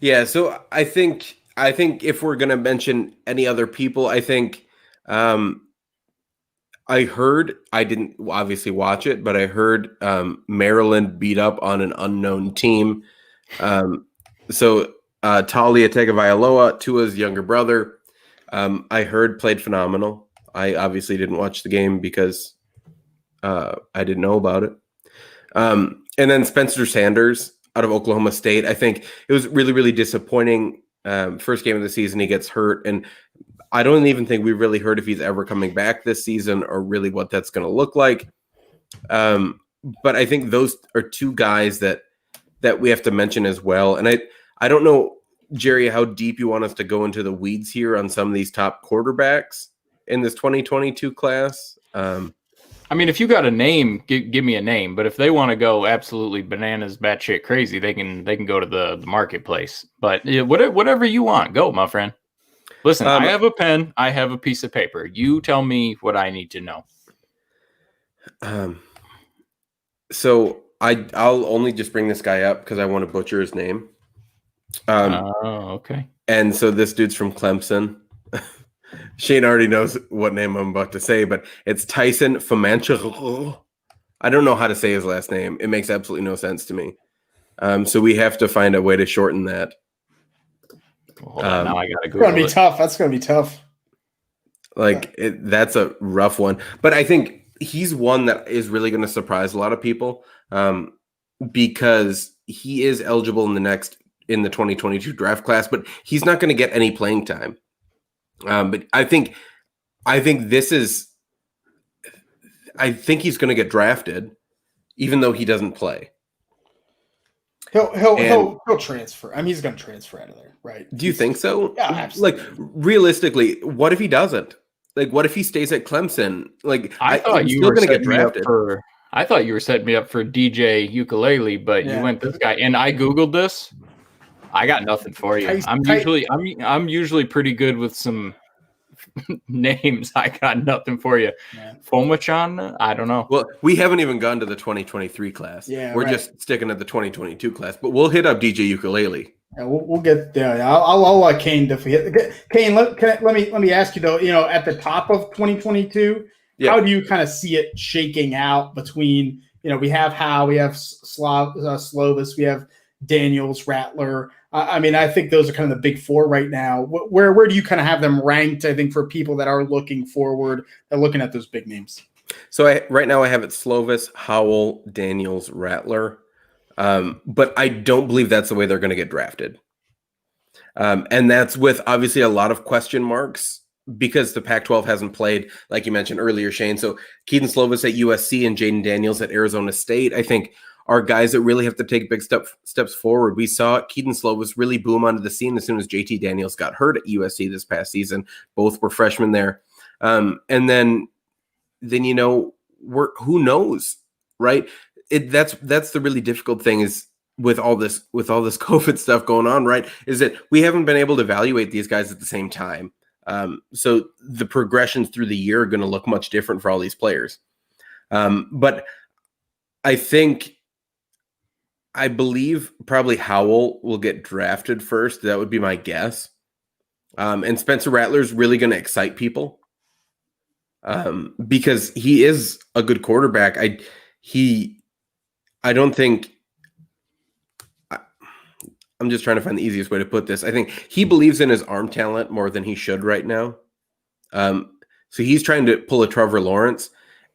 Yeah, so I think if we're gonna mention any other people, I think I didn't obviously watch it, but I heard Maryland beat up on an unknown team. Um, Talia Tagovailoa, Tua's younger brother, I heard played phenomenal. I obviously didn't watch the game because I didn't know about it. And then Spencer Sanders out of Oklahoma State. I think it was really, really disappointing. First game of the season, he gets hurt. And I don't even think we really heard if he's ever coming back this season or really what that's going to look like. But I think those are two guys that we have to mention as well. And I don't know, Jerry, how deep you want us to go into the weeds here on some of these top quarterbacks in this 2022 class. I mean, if you got a name, give me a name. But if they want to go absolutely bananas, batshit crazy, they can go to the marketplace. But whatever you want, go, my friend. Listen, I have a pen. I have a piece of paper. You tell me what I need to know. So I'll only just bring this guy up because I want to butcher his name. Okay. And so this dude's from Clemson. Shane already knows what name I'm about to say, but it's Tyson Fomanchero. I don't know how to say his last name. It makes absolutely no sense to me. So we have to find a way to shorten that. Hold on, now I gotta go. It's gonna be tough. That's gonna be tough. That's a rough one, but I think he's one that is really going to surprise a lot of people because he is eligible in the 2022 draft class, but he's not going to get any playing time. But I think he's going to get drafted, even though he doesn't play. He'll transfer. I mean, he's going to transfer out of there, right? Do you think so? Yeah, absolutely. Like, realistically, what if he doesn't? Like, what if he stays at Clemson? Like, I thought you were going to get drafted. I thought you were setting me up for DJ Ukulele, but you went this guy, and I googled this. I got nothing for you. I'm usually pretty good with some names. I got nothing for you. Fomachan? I don't know. Well, we haven't even gone to the 2023 class. Yeah, we're just sticking at the 2022 class, but we'll hit up DJ Ukulele. Yeah, we'll get there. I'll let Kane definitely hit. Kane, let me ask you though. At the top of 2022, how do you kind of see it shaking out between? We have Howe, we have Slovis, we have Daniels, Rattler. I mean, I think those are kind of the big four right now. Where do you kind of have them ranked? I think for people that are looking forward, they're looking at those big names. So right now I have it Slovis, Howell, Daniels, Rattler. But I don't believe that's the way they're going to get drafted. And that's with obviously a lot of question marks because the Pac-12 hasn't played, like you mentioned earlier, Shane. So Keaton Slovis at USC and Jaden Daniels at Arizona State, I think, are guys that really have to take big steps forward. We saw Keaton Slovis really boom onto the scene as soon as JT Daniels got hurt at USC this past season. Both were freshmen there. And then who knows, right? That's the really difficult thing is with all this COVID stuff going on, right? Is that we haven't been able to evaluate these guys at the same time. So the progressions through the year are going to look much different for all these players. But I believe probably Howell will get drafted first. That would be my guess. And Spencer Rattler's really going to excite people because he is a good quarterback. I'm just trying to find the easiest way to put this. I think he believes in his arm talent more than he should right now. So he's trying to pull a Trevor Lawrence.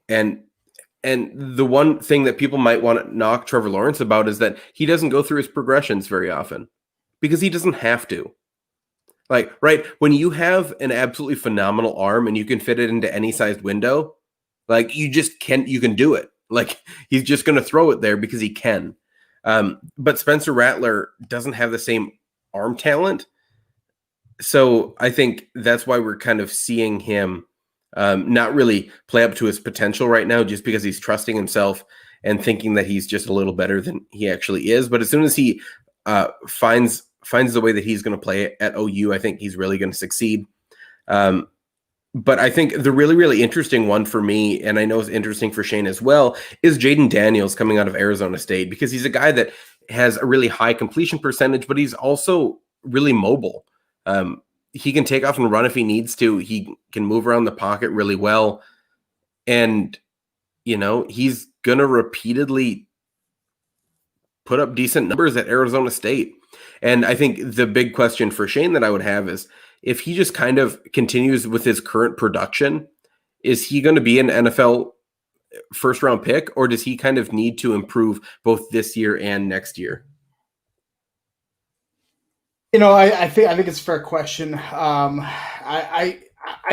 And the one thing that people might want to knock Trevor Lawrence about is that he doesn't go through his progressions very often because he doesn't have to. Like, right, when you have an absolutely phenomenal arm and you can fit it into any sized window, like you can do it. Like he's just going to throw it there because he can. But Spencer Rattler doesn't have the same arm talent. So I think that's why we're kind of seeing him not really play up to his potential right now, just because he's trusting himself and thinking that he's just a little better than he actually is. But as soon as he finds the way that he's going to play at OU, I think he's really going to succeed. But I think the really, really interesting one for me, and I know it's interesting for Shane as well, is Jaden Daniels coming out of Arizona State, because he's a guy that has a really high completion percentage, but he's also really mobile. He can take off and run if he needs to. He can move around the pocket really well. And, he's going to repeatedly put up decent numbers at Arizona State. And I think the big question for Shane that I would have is, if he just kind of continues with his current production, is he going to be an NFL first round pick, or does he kind of need to improve both this year and next year? I think it's a fair question. I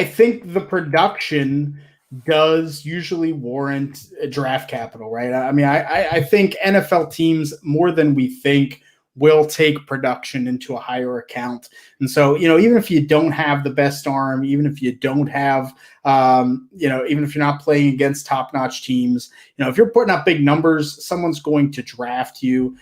think the production does usually warrant draft capital, right? I mean, I think NFL teams, more than we think, will take production into a higher account. And so, even if you don't have the best arm, even if you don't have, even if you're not playing against top-notch teams, if you're putting up big numbers, someone's going to draft you.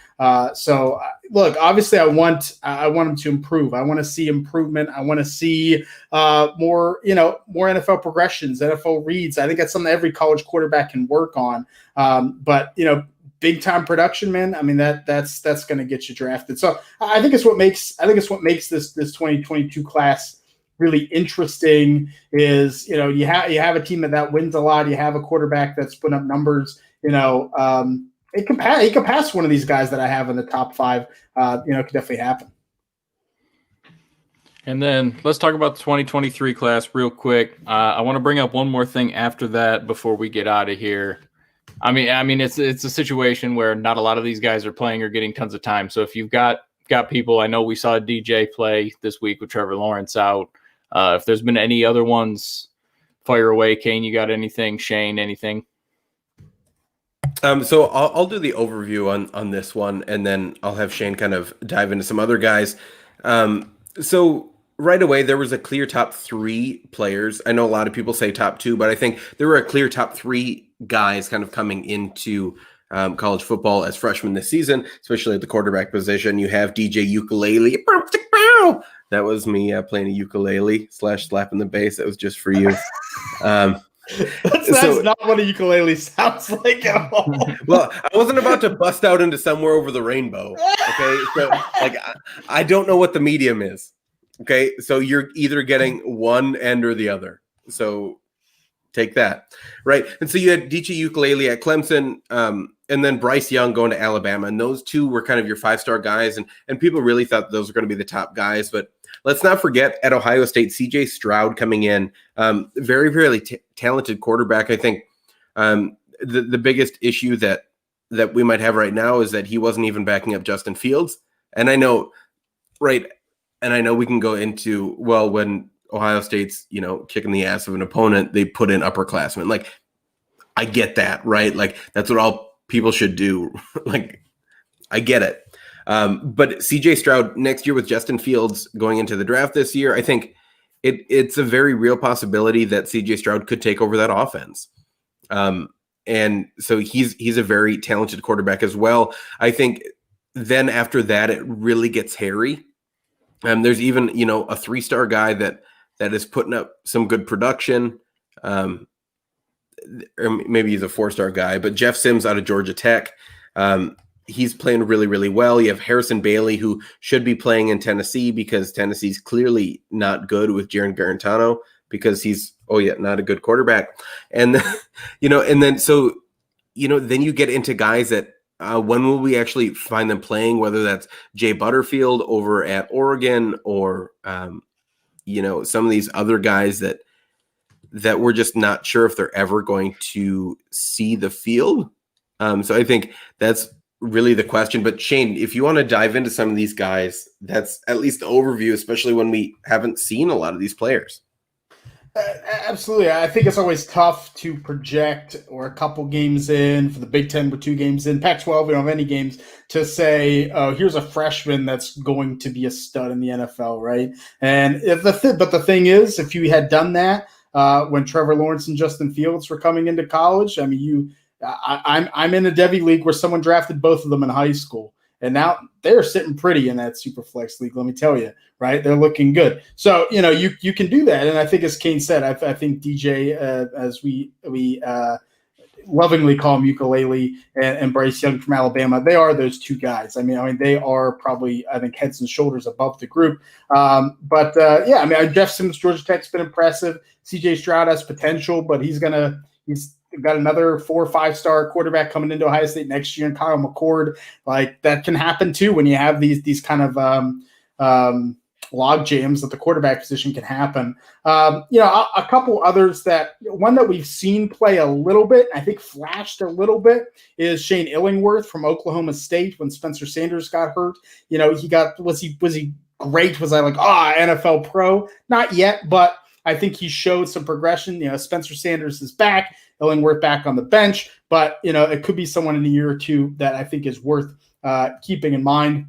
So look, obviously I want him to improve. I want to see improvement. I want to see more NFL progressions, NFL reads. I think that's something every college quarterback can work on. But big time production, man. I mean, that's going to get you drafted. So I think it's what makes this 2022 class really interesting. Is you have a team that wins a lot. You have a quarterback that's putting up numbers. He can pass one of these guys that I have in the top 5. It could definitely happen. And then let's talk about the 2023 class real quick. I want to bring up one more thing after that before we get out of here. I mean, it's a situation where not a lot of these guys are playing or getting tons of time. So if you've got people, I know we saw DJ play this week with Trevor Lawrence out. If there's been any other ones, fire away. Kane, you got anything? Shane, anything? So I'll do the overview on this one, and then I'll have Shane kind of dive into some other guys. So right away, there was a clear top 3 players. I know a lot of people say top 2, but I think there were a clear top 3 guys kind of coming into college football as freshmen this season, especially at the quarterback position. You have DJ Ukulele. That was me playing a ukulele / slapping the bass. That was just for you. That's not what a ukulele sounds like at all. Well, I wasn't about to bust out into Somewhere Over the Rainbow. Okay, so I don't know what the medium is. Okay, so you're either getting one end or the other. So take that, right? And so you had DJ Ukulele at Clemson, and then Bryce Young going to Alabama, and those two were kind of your 5-star guys, and people really thought those were going to be the top guys. But let's not forget at Ohio State, CJ Stroud coming in, very, very talented quarterback. I think the biggest issue that we might have right now is that he wasn't even backing up Justin Fields, and I know, right, and I know we can go into, well, when Ohio State's, kicking the ass of an opponent, they put in upperclassmen. Like, I get that, right? Like, that's what all people should do. Like, I get it. But CJ Stroud next year with Justin Fields going into the draft this year, I think it's a very real possibility that CJ Stroud could take over that offense. And so he's a very talented quarterback as well. I think then after that, it really gets hairy. There's even, a 3-star guy that is putting up some good production. Or maybe he's a 4-star guy, but Jeff Sims out of Georgia Tech. He's playing really, really well. You have Harrison Bailey, who should be playing in Tennessee because Tennessee's clearly not good with Jaron Garantano because he's, not a good quarterback. And, and then, so, then you get into guys that, when will we actually find them playing, whether that's Jay Butterfield over at Oregon or, some of these other guys that we're just not sure if they're ever going to see the field. So I think that's really the question. But Shane, if you want to dive into some of these guys, that's at least the overview, especially when we haven't seen a lot of these players. Absolutely. I think it's always tough to project, or a couple games in. For the Big Ten, we're 2 games in. Pac-12, we don't have any games to say, oh, here's a freshman that's going to be a stud in the NFL, right? And but the thing is, if you had done that when Trevor Lawrence and Justin Fields were coming into college, I mean, I'm in a Devy league where someone drafted both of them in high school. And now they're sitting pretty in that Superflex league, let me tell you, right? They're looking good. So, you can do that. And I think, as Kane said, I think DJ, as we lovingly call him Ukulele and Bryce Young from Alabama. They are those two guys. I mean, they are probably, I think, heads and shoulders above the group. Yeah, I mean, Jeff Simmons, Georgia Tech's been impressive. CJ Stroud has potential, but he's got another 4 or 5-star quarterback coming into Ohio State next year, and Kyle McCord. Like, that can happen too when you have these kind of log jams at the quarterback position can happen. A couple others one that we've seen play a little bit, I think flashed a little bit, is Shane Illingworth from Oklahoma State when Spencer Sanders got hurt. Was he great? Was I like, NFL pro? Not yet, but I think he showed some progression. Spencer Sanders is back, Illingworth back on the bench, but it could be someone in a year or two that I think is worth keeping in mind.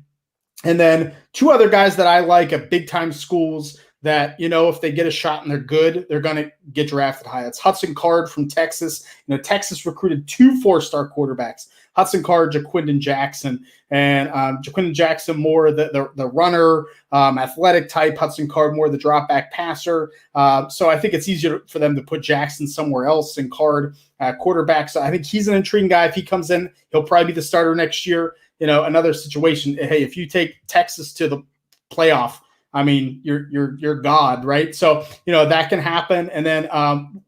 And then two other guys that I like at big-time schools that, if they get a shot and they're good, they're going to get drafted high. It's Hudson Card from Texas. Texas recruited 2 4-star quarterbacks, Hudson Card, Jaquindon Jackson. And Jaquindon Jackson more the runner, athletic type, Hudson Card more the drop-back passer. So I think it's easier for them to put Jackson somewhere else and Card quarterback. So I think he's an intriguing guy. If he comes in, he'll probably be the starter next year. Another situation. Hey, if you take Texas to the playoff, I mean, you're God, right? So that can happen. And then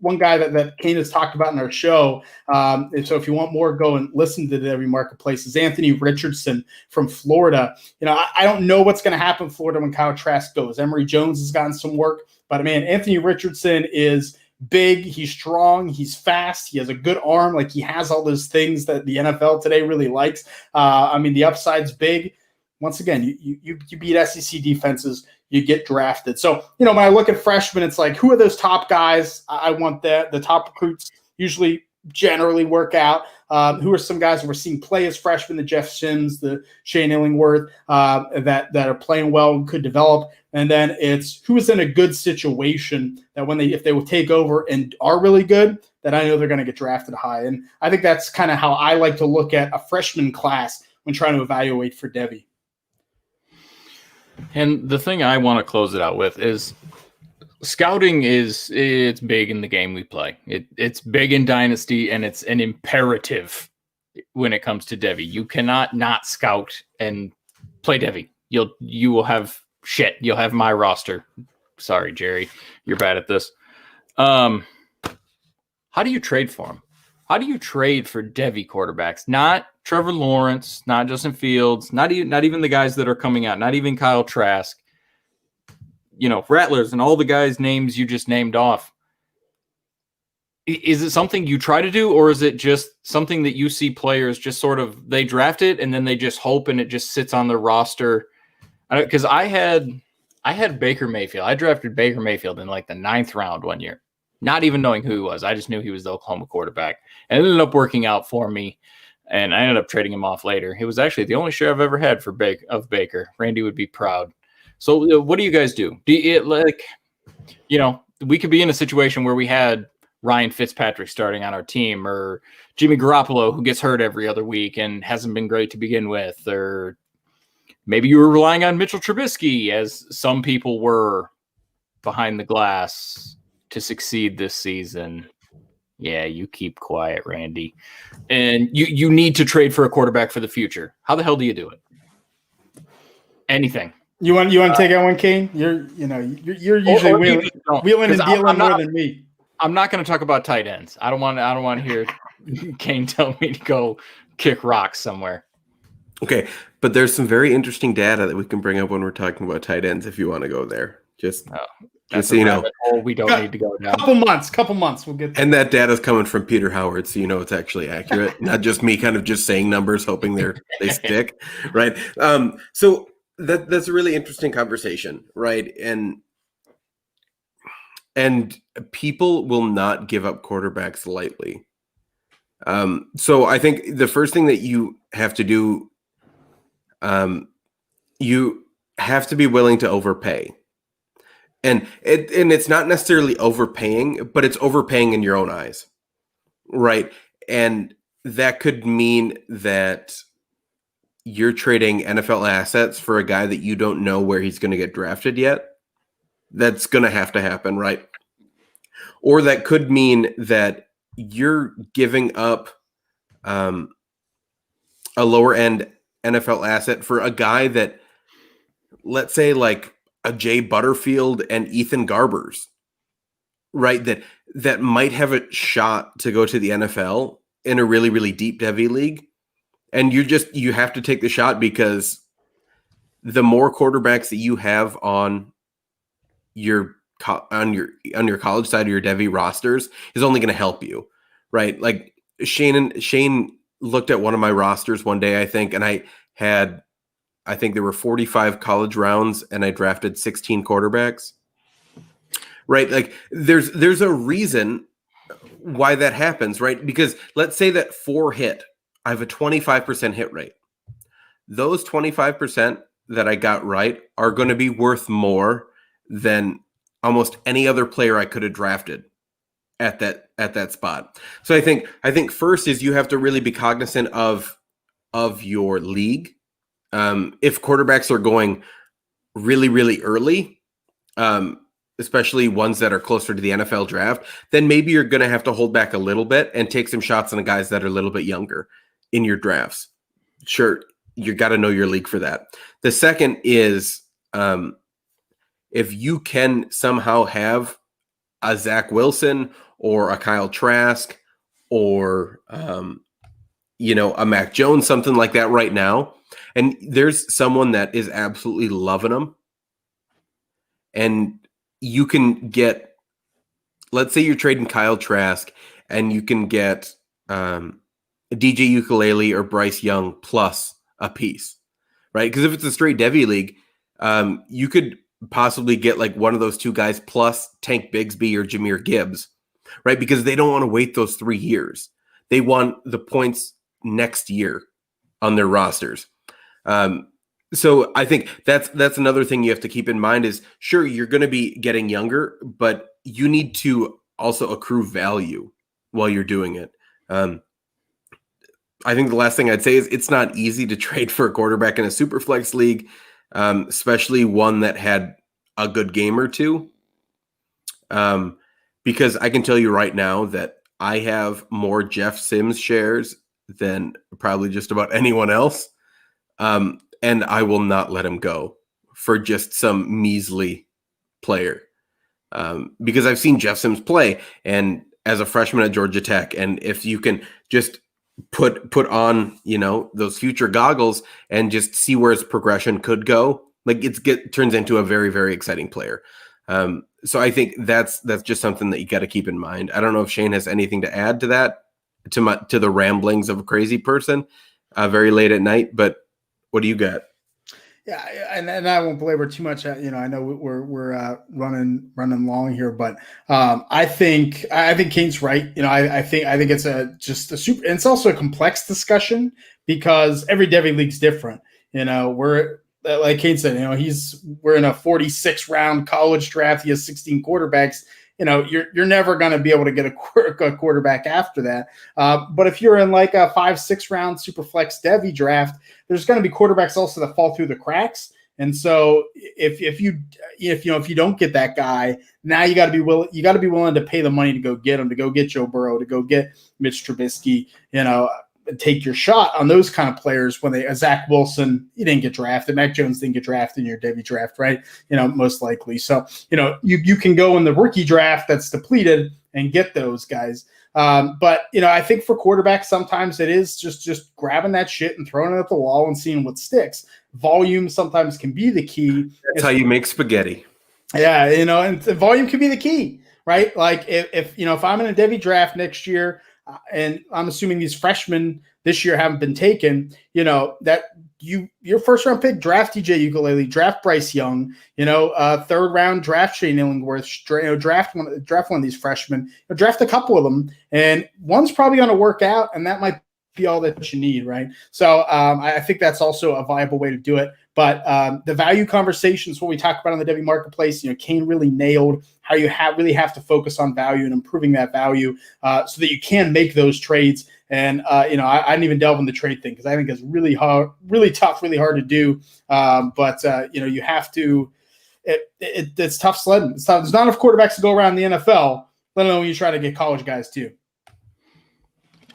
one guy that Kane has talked about in our show. And so if you want more, go and listen to the Devy Marketplace. Is Anthony Richardson from Florida? I don't know what's going to happen in Florida when Kyle Trask goes. Emory Jones has gotten some work, but man, Anthony Richardson is big, he's strong, he's fast, he has a good arm. Like, he has all those things that the NFL today really likes. The upside's big. Once again, you beat SEC defenses, you get drafted. So, when I look at freshmen, it's like, who are those top guys? I want the top recruits usually generally work out. Who are some guys that we're seeing play as freshmen, the Jeff Sims, the Shane Illingworth, that are playing well and could develop. And then it's who is in a good situation that if they will take over and are really good, that I know they're going to get drafted high. And I think that's kind of how I like to look at a freshman class when trying to evaluate for Devy. And the thing I want to close it out with is scouting it's big in the game we play. It's big in Dynasty, and it's an imperative when it comes to Devy. You cannot not scout and play Devy. You will have shit. You'll have my roster. Sorry, Jerry. You're bad at this. How do you trade for him? How do you trade for Devy quarterbacks? Not Trevor Lawrence, not Justin Fields, not even the guys that are coming out, not even Kyle Trask. Rattlers and all the guys' names you just named off. Is it something you try to do, or is it just something that you see players just sort of, they draft it and then they just hope and it just sits on their roster? Because I had Baker Mayfield. I drafted Baker Mayfield in like the 9th round one year, not even knowing who he was. I just knew he was the Oklahoma quarterback, and it ended up working out for me. And I ended up trading him off later. It was actually the only share I've ever had for Baker. Randy would be proud. So what do you guys do? We could be in a situation where we had Ryan Fitzpatrick starting on our team, or Jimmy Garoppolo, who gets hurt every other week and hasn't been great to begin with, or maybe you were relying on Mitchell Trubisky, as some people were behind the glass, to succeed this season. Yeah, you keep quiet, Randy. And you need to trade for a quarterback for the future. How the hell do you do it? Anything. You want to take that one, Kane? You're usually wheeling and dealing more than me. I'm not going to talk about tight ends. I don't want to hear Kane tell me to go kick rocks somewhere. Okay, but there's some very interesting data that we can bring up when we're talking about tight ends if you want to go there. Just so you know. We don't need to go down. Couple months, we'll get there. And that data's coming from Peter Howard, so you know it's actually accurate, not just me kind of just saying numbers hoping they stick, right? So that's a really interesting conversation, right? And people will not give up quarterbacks lightly. So I think the first thing that you have to do, you have to be willing to overpay. And it's not necessarily overpaying, but it's overpaying in your own eyes, right? And that could mean that you're trading NFL assets for a guy that you don't know where he's going to get drafted yet. That's going to happen, right? Or that could mean that you're giving up a lower end NFL asset for a guy that, let's say, like a Jay Butterfield and Ethan Garbers, right? That might have a shot to go to the NFL in a really, really deep Devy league. And you have to take the shot, because the more quarterbacks that you have on your college side of your Devy rosters is only going to help you, right? Like Shane looked at one of my rosters one day, I think, and I think there were 45 college rounds, and I drafted 16 quarterbacks. Right? Like there's a reason why that happens, right? Because let's say that 4 hit, I have a 25% hit rate. Those 25% that I got right are going to be worth more than almost any other player I could have drafted at that spot. So I think first is you have to really be cognizant of your league. If quarterbacks are going really, really early, especially ones that are closer to the NFL draft, then maybe you're going to have to hold back a little bit and take some shots on the guys that are a little bit younger in your drafts. Sure, you got to know your league for that. The second is if you can somehow have a Zach Wilson or a Kyle Trask or a Mac Jones, something like that right now, and there's someone that is absolutely loving them, and you can get, let's say you're trading Kyle Trask, and you can get DJ Ukulele or Bryce Young plus a piece, right? Because if it's a straight Devy league, you could possibly get like one of those 2 guys plus Tank Bigsby or Jahmyr Gibbs, right? Because they don't want to wait those 3 years. They want the points next year on their rosters. So I think that's another thing you have to keep in mind is, sure, you're going to be getting younger, but you need to also accrue value while you're doing it. I think the last thing I'd say is it's not easy to trade for a quarterback in a super flex league, especially one that had a good game or two. Because I can tell you right now that I have more Jeff Sims shares than probably just about anyone else. And I will not let him go for just some measly player. Because I've seen Jeff Sims play and as a freshman at Georgia Tech. And if you can just put on, those future goggles and just see where his progression could go, like turns into a very, very exciting player. So I think that's just something that you got to keep in mind. I don't know if Shane has anything to add to that, to the ramblings of a crazy person very late at night, but what do you got? Yeah, and I won't belabor too much. I know we're running long here, but I think Kane's right. I think it's just a super. And it's also a complex discussion because every Devy league's different. We're like Kane said. We're in a 46 round college draft. He has 16 quarterbacks. You're never going to be able to get a quarterback after that. But if you're in like a 5-6 round super flex Devy draft, there's going to be quarterbacks also that fall through the cracks. And so if you don't get that guy, now you got to be willing to pay the money to go get him, to go get Joe Burrow, to go get Mitch Trubisky, take your shot on those kind of players when Zach Wilson, he didn't get drafted. Mac Jones didn't get drafted in your Devy draft, right? Most likely. So, you can go in the rookie draft that's depleted and get those guys. But I think for quarterbacks, sometimes it is just grabbing that shit and throwing it at the wall and seeing what sticks. Volume sometimes can be the key. That's how you make spaghetti. Yeah. And volume can be the key, right? Like if I'm in a Devy draft next year, and I'm assuming these freshmen this year haven't been taken, that your first round pick, draft DJ Ukulele, draft Bryce Young, third round draft Shane Illingworth, draft one of these freshmen, draft a couple of them, and one's probably going to work out, and that might be all that you need, right? So I think that's also a viable way to do it. But the value conversation is what we talk about on the Devy marketplace. Kane really nailed how you really have to focus on value and improving that value so that you can make those trades. And I didn't even delve in the trade thing because I think it's really hard, really tough, really hard to do. But you have to. It's tough sledding. It's tough. There's not enough quarterbacks to go around the NFL, let alone when you try to get college guys too.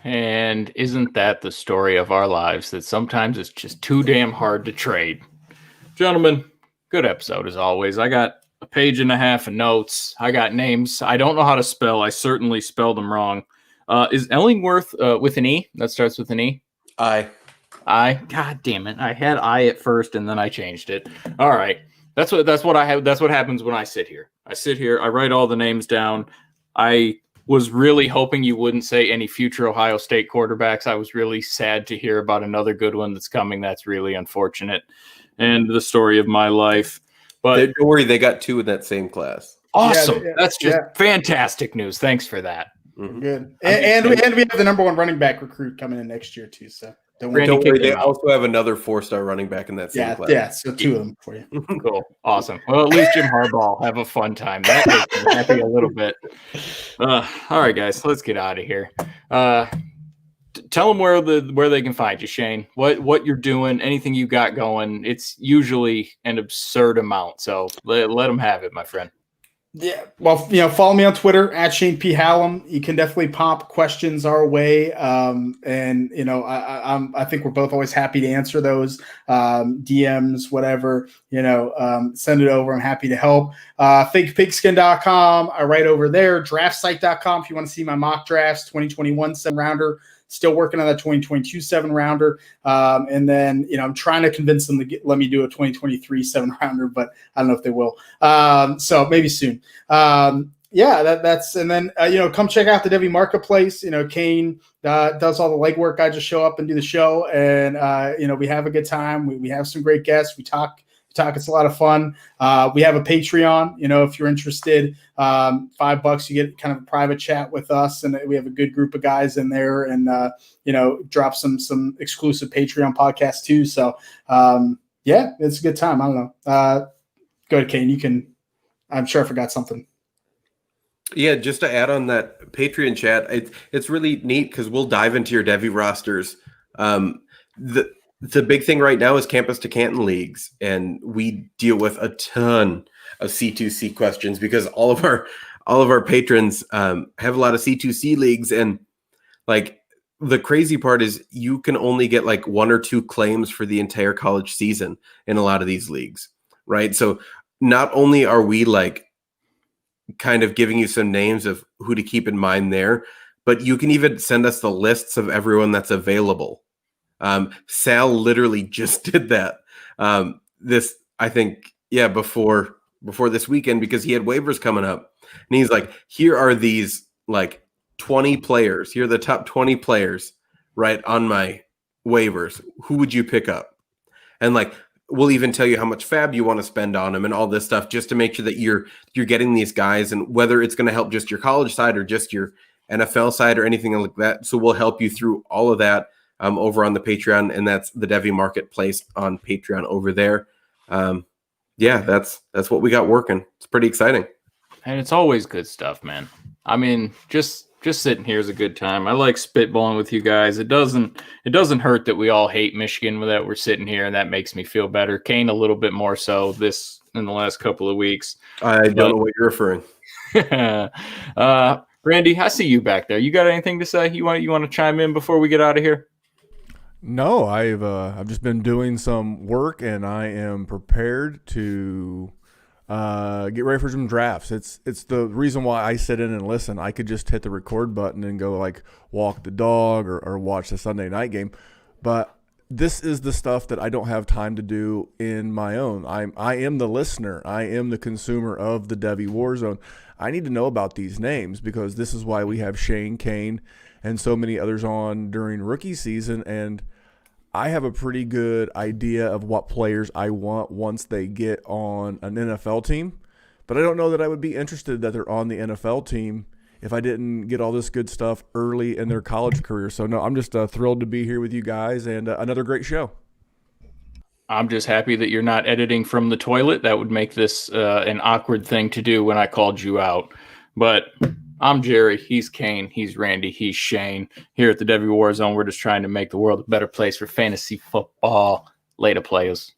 And isn't that the story of our lives, that sometimes it's just too damn hard to trade? Gentlemen, good episode as always. I got a page and a half of notes. I got names I don't know how to spell. I certainly spelled them wrong. Is Ellingworth with an E? That starts with an E? I. God damn it. I had I at first and then I changed it. All right. That's what I have. That's what happens when I sit here. I write all the names down. I was really hoping you wouldn't say any future Ohio State quarterbacks. I was really sad to hear about another good one that's coming. That's really unfortunate. And the story of my life. But don't worry, they got 2 in that same class. Awesome. That's just fantastic news. Thanks for that. Good. And we have the number 1 running back recruit coming in next year too. So don't worry, they also have another 4-star running back in that same class. Yeah, so 2 of them for you. Cool. Awesome. Well, at least Jim Harbaugh will have a fun time. That makes me happy a little bit. All right, guys, let's get out of here. Tell them where they can find you, Shane. What you're doing, anything you got going. It's usually an absurd amount, so let them have it, my friend. Yeah, well, follow me on Twitter at Shane P. Hallam. You can definitely pop questions our way, and I think we're both always happy to answer those DMs, whatever. Send it over. I'm happy to help. FakePigskin.com. I write over there. DraftSite.com if you want to see my mock drafts. 2021 7-rounder. Still working on that 2022 7-rounder. And then, I'm trying to convince them to let me do a 2023 7-rounder, but I don't know if they will. So maybe soon. That's, and then, come check out the Devy Marketplace. Kane does all the legwork. I just show up and do the show, and, we have a good time. We have some great guests. We talk. It's a lot of fun. We have a Patreon, if you're interested, $5, you get kind of a private chat with us. And we have a good group of guys in there, and, drop some exclusive Patreon podcasts too. So, it's a good time. I don't know. Go ahead, Kane. I'm sure I forgot something. Yeah, just to add on that Patreon chat, it's really neat because we'll dive into your Devy rosters. The big thing right now is campus to Canton leagues, and we deal with a ton of C2C questions because all of our patrons have a lot of C2C leagues, and like the crazy part is you can only get like 1 or 2 claims for the entire college season in a lot of these leagues, right? So not only are we like kind of giving you some names of who to keep in mind there, but you can even send us the lists of everyone that's available. Sal literally just did that. Before this weekend, because he had waivers coming up, and he's like, here are these like 20 players. Here are the top 20 players right on my waivers. Who would you pick up? And like, we'll even tell you how much fab you want to spend on them and all this stuff, just to make sure that you're getting these guys, and whether it's going to help just your college side or just your NFL side or anything like that. So we'll help you through all of that. Over on the Patreon, and that's the Devy Marketplace on Patreon over there. That's what we got working. It's pretty exciting. And it's always good stuff, man. I mean, just sitting here is a good time. I like spitballing with you guys. It doesn't hurt that we all hate Michigan, that we're sitting here, and that makes me feel better. Kane a little bit more so in the last couple of weeks. I don't know what you're referring. Randy, I see you back there. You got anything to say? You want to chime in before we get out of here? No, I've just been doing some work, and I am prepared to get ready for some drafts. It's the reason why I sit in and listen. I could just hit the record button and go like walk the dog or watch the Sunday night game, but this is the stuff that I don't have time to do in my own. I am the listener. I am the consumer of the Devy WarZone. I need to know about these names because this is why we have Shane, Kane, and so many others on during rookie season, and I have a pretty good idea of what players I want once they get on an NFL team, but I don't know that I would be interested that they're on the NFL team if I didn't get all this good stuff early in their college career. So, no, I'm just thrilled to be here with you guys, and another great show. I'm just happy that you're not editing from the toilet. That would make this an awkward thing to do when I called you out. But I'm Jerry. He's Kane. He's Randy. He's Shane. Here at the Devy WarZone, we're just trying to make the world a better place for fantasy football. Later, players.